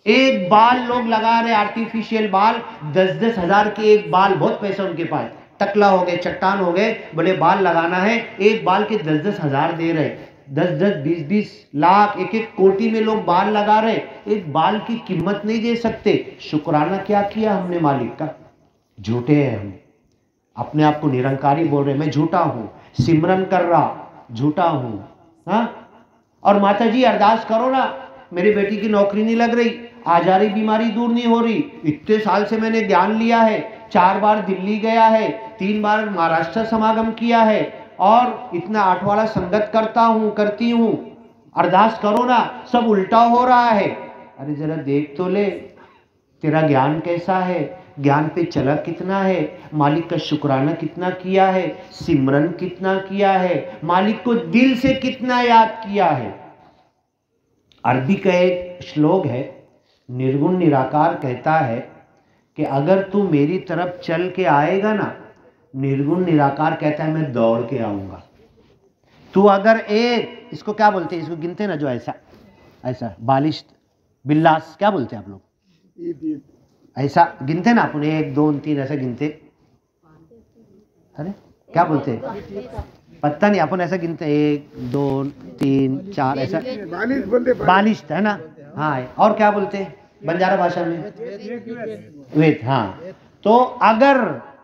एक बाल लोग लगा रहे, आर्टिफिशियल बाल, 10-10 हजार के एक बाल, बहुत पैसा उनके पास, टकला हो गए, चट्टान हो गए, बड़े बाल लगाना है, एक बाल के 10-10 हजार दे रहे, 10-10, 20-20 लाख, एक कोटी में लोग बाल लगा रहे, एक बाल की कीमत नहीं दे सकते। शुक्राना क्या किया हमने मालिक का? झूठे हैं हम, अपने आप को निरंकारी बोल रहे, मैं झूठा हूं, सिमरन कर रहा झूठा हूं। हाँ, और माता जी अरदास करो ना, मेरी बेटी की नौकरी नहीं लग रही, आ जा रही बीमारी दूर नहीं हो रही, इतने साल से मैंने ज्ञान लिया है, 4 बार दिल्ली गया है, 3 बार महाराष्ट्र समागम किया है, और इतना 8 वाला संगत करती हूँ, अरदास करो ना, सब उल्टा हो रहा है। अरे जरा देख तो ले, तेरा ज्ञान कैसा है, ज्ञान पे चला कितना है, मालिक का शुक्राना कितना किया है, सिमरन कितना किया है, मालिक को दिल से कितना याद किया है। अरबी का एक श्लोक है, निर्गुण निराकार कहता है कि अगर तू मेरी तरफ चल के आएगा ना, निर्गुण निराकार कहता है मैं दौड़ के आऊंगा। तू अगर एक, इसको क्या बोलते हैं, इसको गिनते ना जो ऐसा ऐसा बालिश बिल्लास, क्या बोलते हैं आप लोग? ऐसा गिनते ना अपन, 1 2 3 ऐसा गिनते। अरे क्या बोलते हैं, पता नहीं, अपन ऐसा गिनते 1 2 3 4 ऐसा, बालिश है ना। हाँ, और क्या बोलते हैं बंजारा भाषा में? वेद। हाँ, तो अगर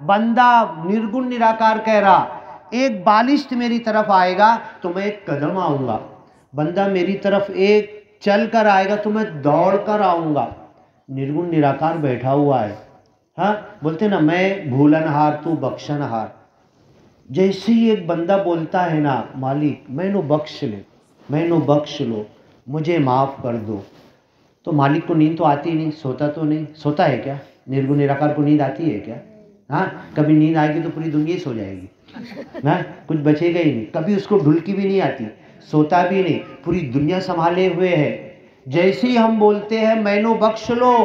बंदा निर्गुण निराकार कह रहा, एक बालिश मेरी तरफ आएगा तो मैं एक कदम आऊंगा। बंदा मेरी तरफ एक चल कर आएगा तो मैं दौड़ कर आऊँगा। निर्गुण निराकार बैठा हुआ है। हाँ, बोलते ना मैं भूलनहार तू बख्शनहार। जैसे ही एक बंदा बोलता है ना मालिक मैनू बख्श ले, मैनू बख्श लो, मुझे माफ़ कर दो, तो मालिक को नींद तो आती नहीं, सोता तो नहीं। सोता है क्या? निर्गुण निराकार को नींद आती है क्या? हाँ, कभी नींद आएगी तो पूरी दुनिया सो जाएगी ना, कुछ बचेगा ही नहीं। कभी उसको ढुलकी भी नहीं आती, सोता भी नहीं, पूरी दुनिया संभाले हुए है। जैसे ही हम बोलते हैं मैनू बख्श लो,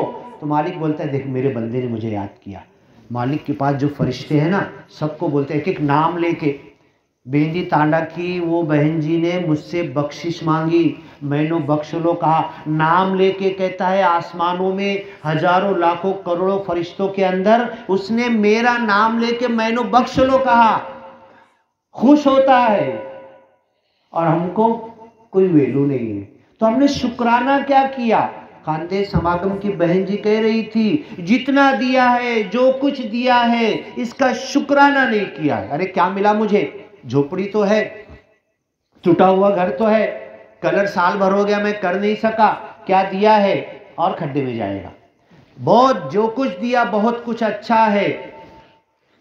तो मालिक बोलता है देख मेरे बंदे ने मुझे याद किया। मालिक के पास जो फरिश्ते हैं ना, सबको बोलते हैं एक एक नाम लेके। बेंदी तांडा की वो बहन जी ने मुझसे बख्शिश मांगी, मैंने बख्श लो कहा, नाम लेके कहता है आसमानों में हजारों लाखों करोड़ों फरिश्तों के अंदर उसने मेरा नाम लेके मैंने बख्श लो कहा, खुश होता है। और हमको कोई वैल्यू नहीं है, तो हमने शुक्राना क्या किया? खानदे समागम की बहन जी कह रही थी जितना दिया है, जो कुछ दिया है, इसका शुक्राना नहीं किया है। अरे क्या मिला मुझे? झोपड़ी तो है, टूटा हुआ घर तो है, कलर साल भर हो गया मैं कर नहीं सका, क्या दिया है? और खड्डे में जाएगा। बहुत जो कुछ दिया बहुत कुछ अच्छा है,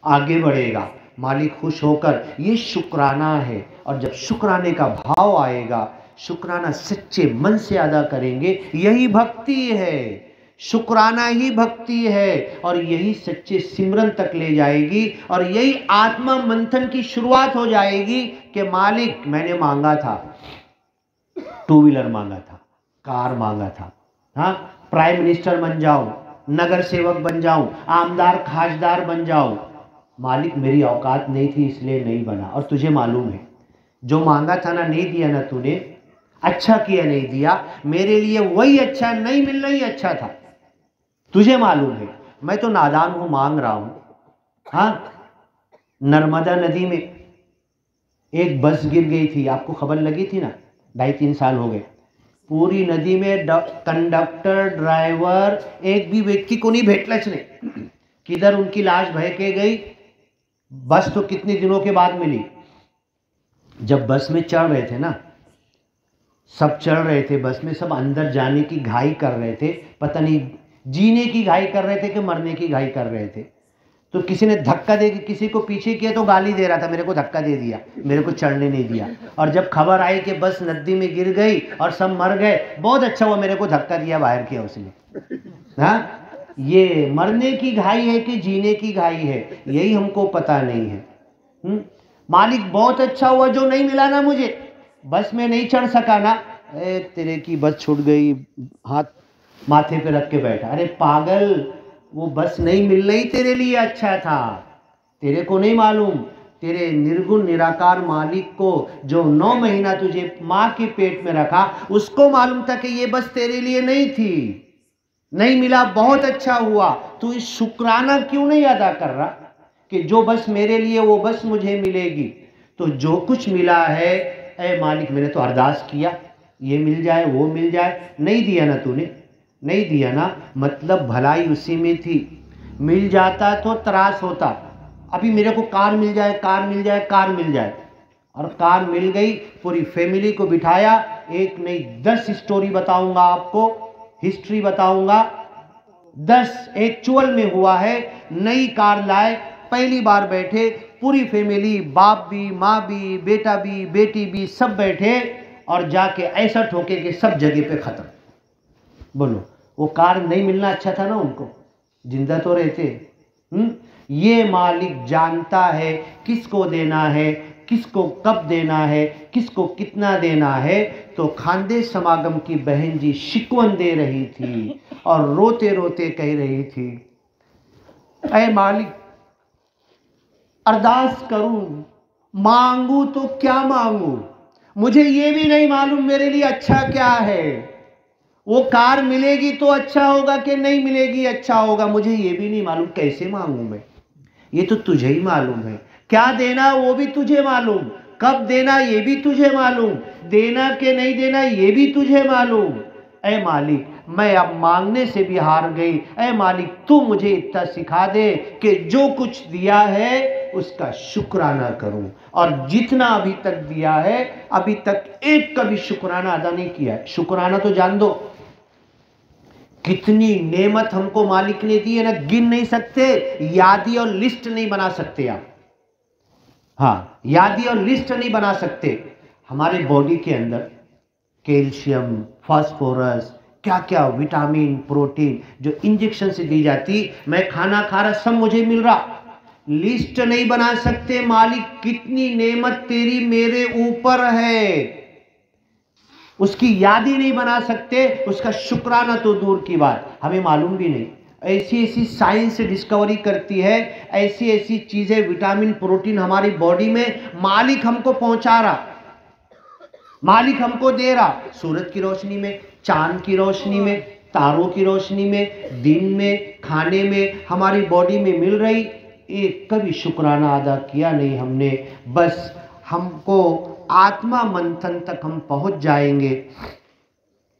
आगे बढ़ेगा मालिक खुश होकर। ये शुक्राना है। और जब शुक्राने का भाव आएगा, शुक्राना सच्चे मन से अदा करेंगे, यही भक्ति है। शुक्राना ही भक्ति है और यही सच्चे सिमरन तक ले जाएगी। और यही आत्मा मंथन की शुरुआत हो जाएगी कि मालिक मैंने मांगा था, 2 व्हीलर मांगा था, कार मांगा था, हाँ प्राइम मिनिस्टर बन जाऊं, नगर सेवक बन जाऊं, आमदार खासदार बन जाऊं। मालिक मेरी औकात नहीं थी इसलिए नहीं बना। और तुझे मालूम है जो मांगा था ना नहीं दिया ना तूने, अच्छा किया नहीं दिया, मेरे लिए वही अच्छा, नहीं मिलना ही अच्छा था। तुझे मालूम है मैं तो नादान हूं, मांग रहा हूं। हाँ, नर्मदा नदी में एक बस गिर गई थी, आपको खबर लगी थी ना, 2.5-3 साल हो गए। पूरी नदी में कंडक्टर ड्राइवर एक भी व्यक्ति को नहीं भेटलच ने, किधर उनकी लाश बह के गई। बस तो कितने दिनों के बाद मिली। जब बस में चढ़ रहे थे ना, सब चढ़ रहे थे बस में, सब अंदर जाने की घाई कर रहे थे, पता नहीं जीने की घाई कर रहे थे कि मरने की घाई कर रहे थे। तो किसी ने धक्का दे के किसी को पीछे किया तो गाली दे रहा था, मेरे को धक्का दे दिया, मेरे को चढ़ने नहीं दिया। और जब खबर आई कि बस नदी में गिर गई और सब मर गए, बहुत अच्छा हुआ मेरे को धक्का दिया, बाहर किया उसने। हाँ, ये मरने की घाई है कि जीने की घाई है, यही हमको पता नहीं है। मालिक बहुत अच्छा हुआ जो नहीं मिला ना मुझे, बस में नहीं चढ़ सका ना, तेरे की बस छूट गई, हाथ माथे पे रख के बैठा। अरे पागल, वो बस नहीं मिल रही तेरे लिए अच्छा था, तेरे को नहीं मालूम। तेरे निर्गुण निराकार मालिक को जो 9 महीना तुझे माँ के पेट में रखा, उसको मालूम था कि ये बस तेरे लिए नहीं थी, नहीं मिला बहुत अच्छा हुआ। तू इस शुक्राना क्यों नहीं अदा कर रहा कि जो बस मेरे लिए वो बस मुझे मिलेगी। तो जो कुछ मिला है, ऐ मालिक मैंने तो अरदास किया ये मिल जाए वो मिल जाए, नहीं दिया ना तूने, नहीं दिया ना, मतलब भलाई उसी में थी। मिल जाता तो त्रास होता। अभी मेरे को कार मिल जाए, कार मिल जाए, कार मिल जाए, और कार मिल गई, पूरी फैमिली को बिठाया, एक नहीं 10 स्टोरी बताऊंगा आपको, हिस्ट्री बताऊंगा। 10 एक चुअल में हुआ है। नई कार लाए, पहली बार बैठे पूरी फैमिली, बाप भी, माँ भी, बेटा भी, बेटी भी, सब बैठे, और जाके ऐसा ठोके कि सब जगह पे खत्म। बोलो वो कार नहीं मिलना अच्छा था ना उनको, जिंदा तो रहते। ये मालिक जानता है किसको देना है, किसको कब देना है, किसको कितना देना है। तो खानदे समागम की बहन जी शिकवन दे रही थी और रोते रोते कह रही थी, ऐ मालिक अरदास करूं, मांगू तो क्या मांगू, मुझे ये भी नहीं मालूम मेरे लिए अच्छा क्या है। वो कार मिलेगी तो अच्छा होगा कि नहीं मिलेगी अच्छा होगा, मुझे ये भी नहीं मालूम, कैसे मांगू मैं, ये तो तुझे ही मालूम है। क्या देना वो भी तुझे मालूम, कब देना ये भी तुझे मालूम, देना कि नहीं देना ये भी तुझे मालूम। ऐ मालिक मैं अब मांगने से भी हार गई, ऐ मालिक तू मुझे इतना सिखा दे कि जो कुछ दिया है उसका शुक्राना करूं। और जितना अभी तक दिया है, अभी तक एक का भी शुक्राना अदा नहीं किया है। शुक्राना तो जान दो, कितनी नेमत हमको मालिक ने दी है ना, गिन नहीं सकते, यादी और लिस्ट नहीं बना सकते आप। हाँ, यादी और लिस्ट नहीं बना सकते। हमारे बॉडी के अंदर कैल्शियम, फास्फोरस, क्या क्या विटामिन, प्रोटीन जो इंजेक्शन से दी जाती, मैं खाना खा रहा, सब मुझे मिल रहा, लिस्ट नहीं बना सकते। मालिक कितनी नेमत तेरी मेरे ऊपर है, उसकी याद ही नहीं बना सकते। उसका शुक्राना तो दूर की बात, हमें मालूम भी नहीं। ऐसी ऐसी साइंस डिस्कवरी करती है, ऐसी ऐसी चीजें, विटामिन, प्रोटीन हमारी बॉडी में मालिक हमको पहुंचा रहा, मालिक हमको दे रहा। सूरज की रोशनी में, चांद की रोशनी में, तारों की रोशनी में, दिन में, खाने में, हमारी बॉडी में मिल रही। एक कभी शुक्राना अदा किया नहीं हमने। बस हमको आत्मा मंथन तक हम पहुंच जाएंगे।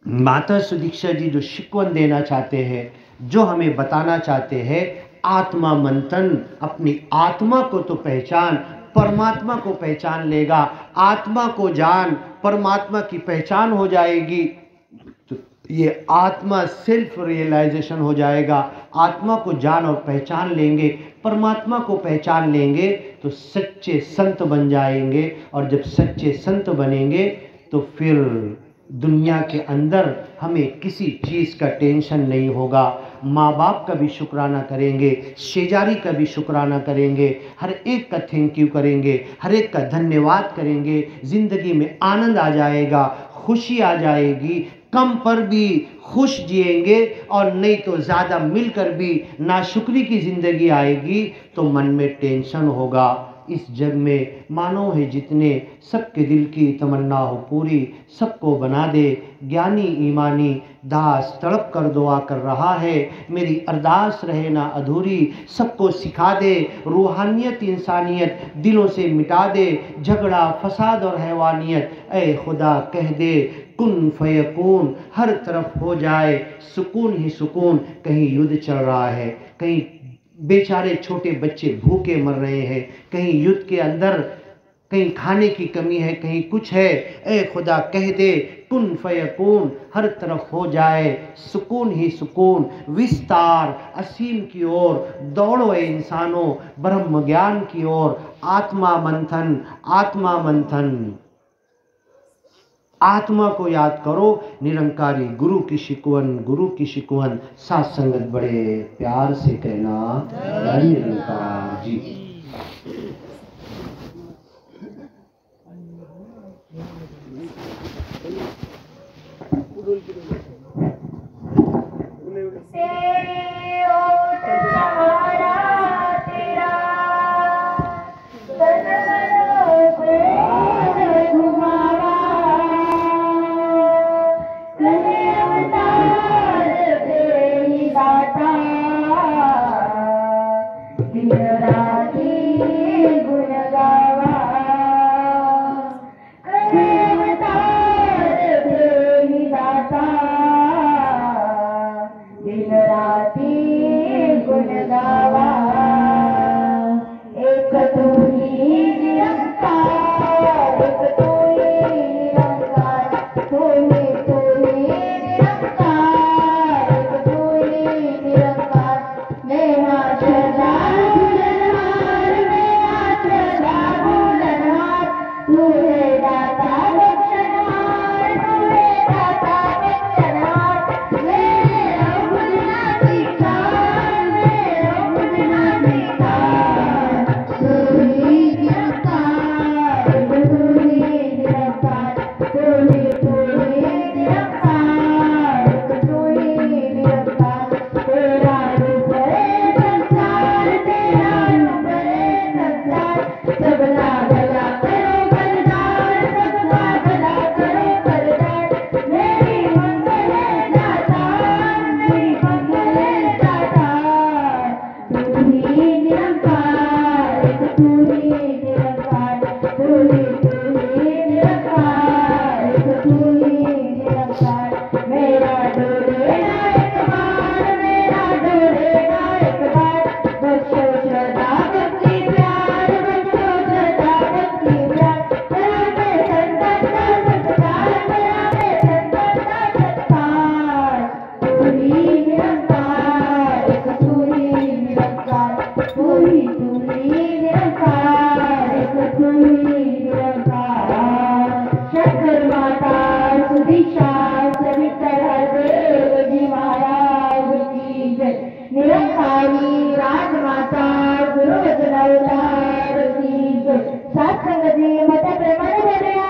माता सुदीक्षा जी जो शिकवन देना चाहते हैं, जो हमें बताना चाहते हैं, आत्मा मंथन, अपनी आत्मा को तो पहचान, परमात्मा को पहचान लेगा। आत्मा को जान, परमात्मा की पहचान हो जाएगी, तो ये आत्मा सेल्फ रियलाइजेशन हो जाएगा। आत्मा को जान और पहचान लेंगे, परमात्मा को पहचान लेंगे, तो सच्चे संत बन जाएंगे। और जब सच्चे संत बनेंगे तो फिर दुनिया के अंदर हमें किसी चीज़ का टेंशन नहीं होगा। माँ बाप का भी शुक्राना करेंगे, शेजारी का भी शुक्राना करेंगे, हर एक का थैंक यू करेंगे, हर एक का धन्यवाद करेंगे। ज़िंदगी में आनंद आ जाएगा, खुशी आ जाएगी। कम पर भी खुश जिएंगे, और नहीं तो ज़्यादा मिलकर भी नाशुक्री की ज़िंदगी आएगी, तो मन में टेंशन होगा। इस जग में मानव है जितने, सबके दिल की तमन्ना हो पूरी, सबको बना दे ज्ञानी ईमानी। दास तड़प कर दुआ कर रहा है, मेरी अरदास रहे ना अधूरी। सबको सिखा दे रूहानियत, इंसानियत दिलों से मिटा दे, झगड़ा फसाद और हैवानियत। ऐ खुदा कह दे कुन फयकून, हर तरफ हो जाए सुकून ही सुकून। कहीं युद्ध चल रहा है, कहीं बेचारे छोटे बच्चे भूखे मर रहे हैं, कहीं युद्ध के अंदर कहीं खाने की कमी है, कहीं कुछ है। ऐ खुदा कह दे कुन फयकून, हर तरफ हो जाए सुकून ही सुकून। विस्तार असीम की ओर दौड़ो ए इंसानों, ब्रह्म ज्ञान की ओर। आत्मा मंथन, आत्मा मंथन। आत्मा को याद करो, निरंकारी गुरु की शिकवन, गुरु की शिकवन। साथ संगत बड़े प्यार से कहना, जय निरंकार जी। दिन राती गुण गा प्यारी राजमाता गुरु वचनावतार की जय। साथ संगत जी मोठ्या प्रेमाने बोलूया।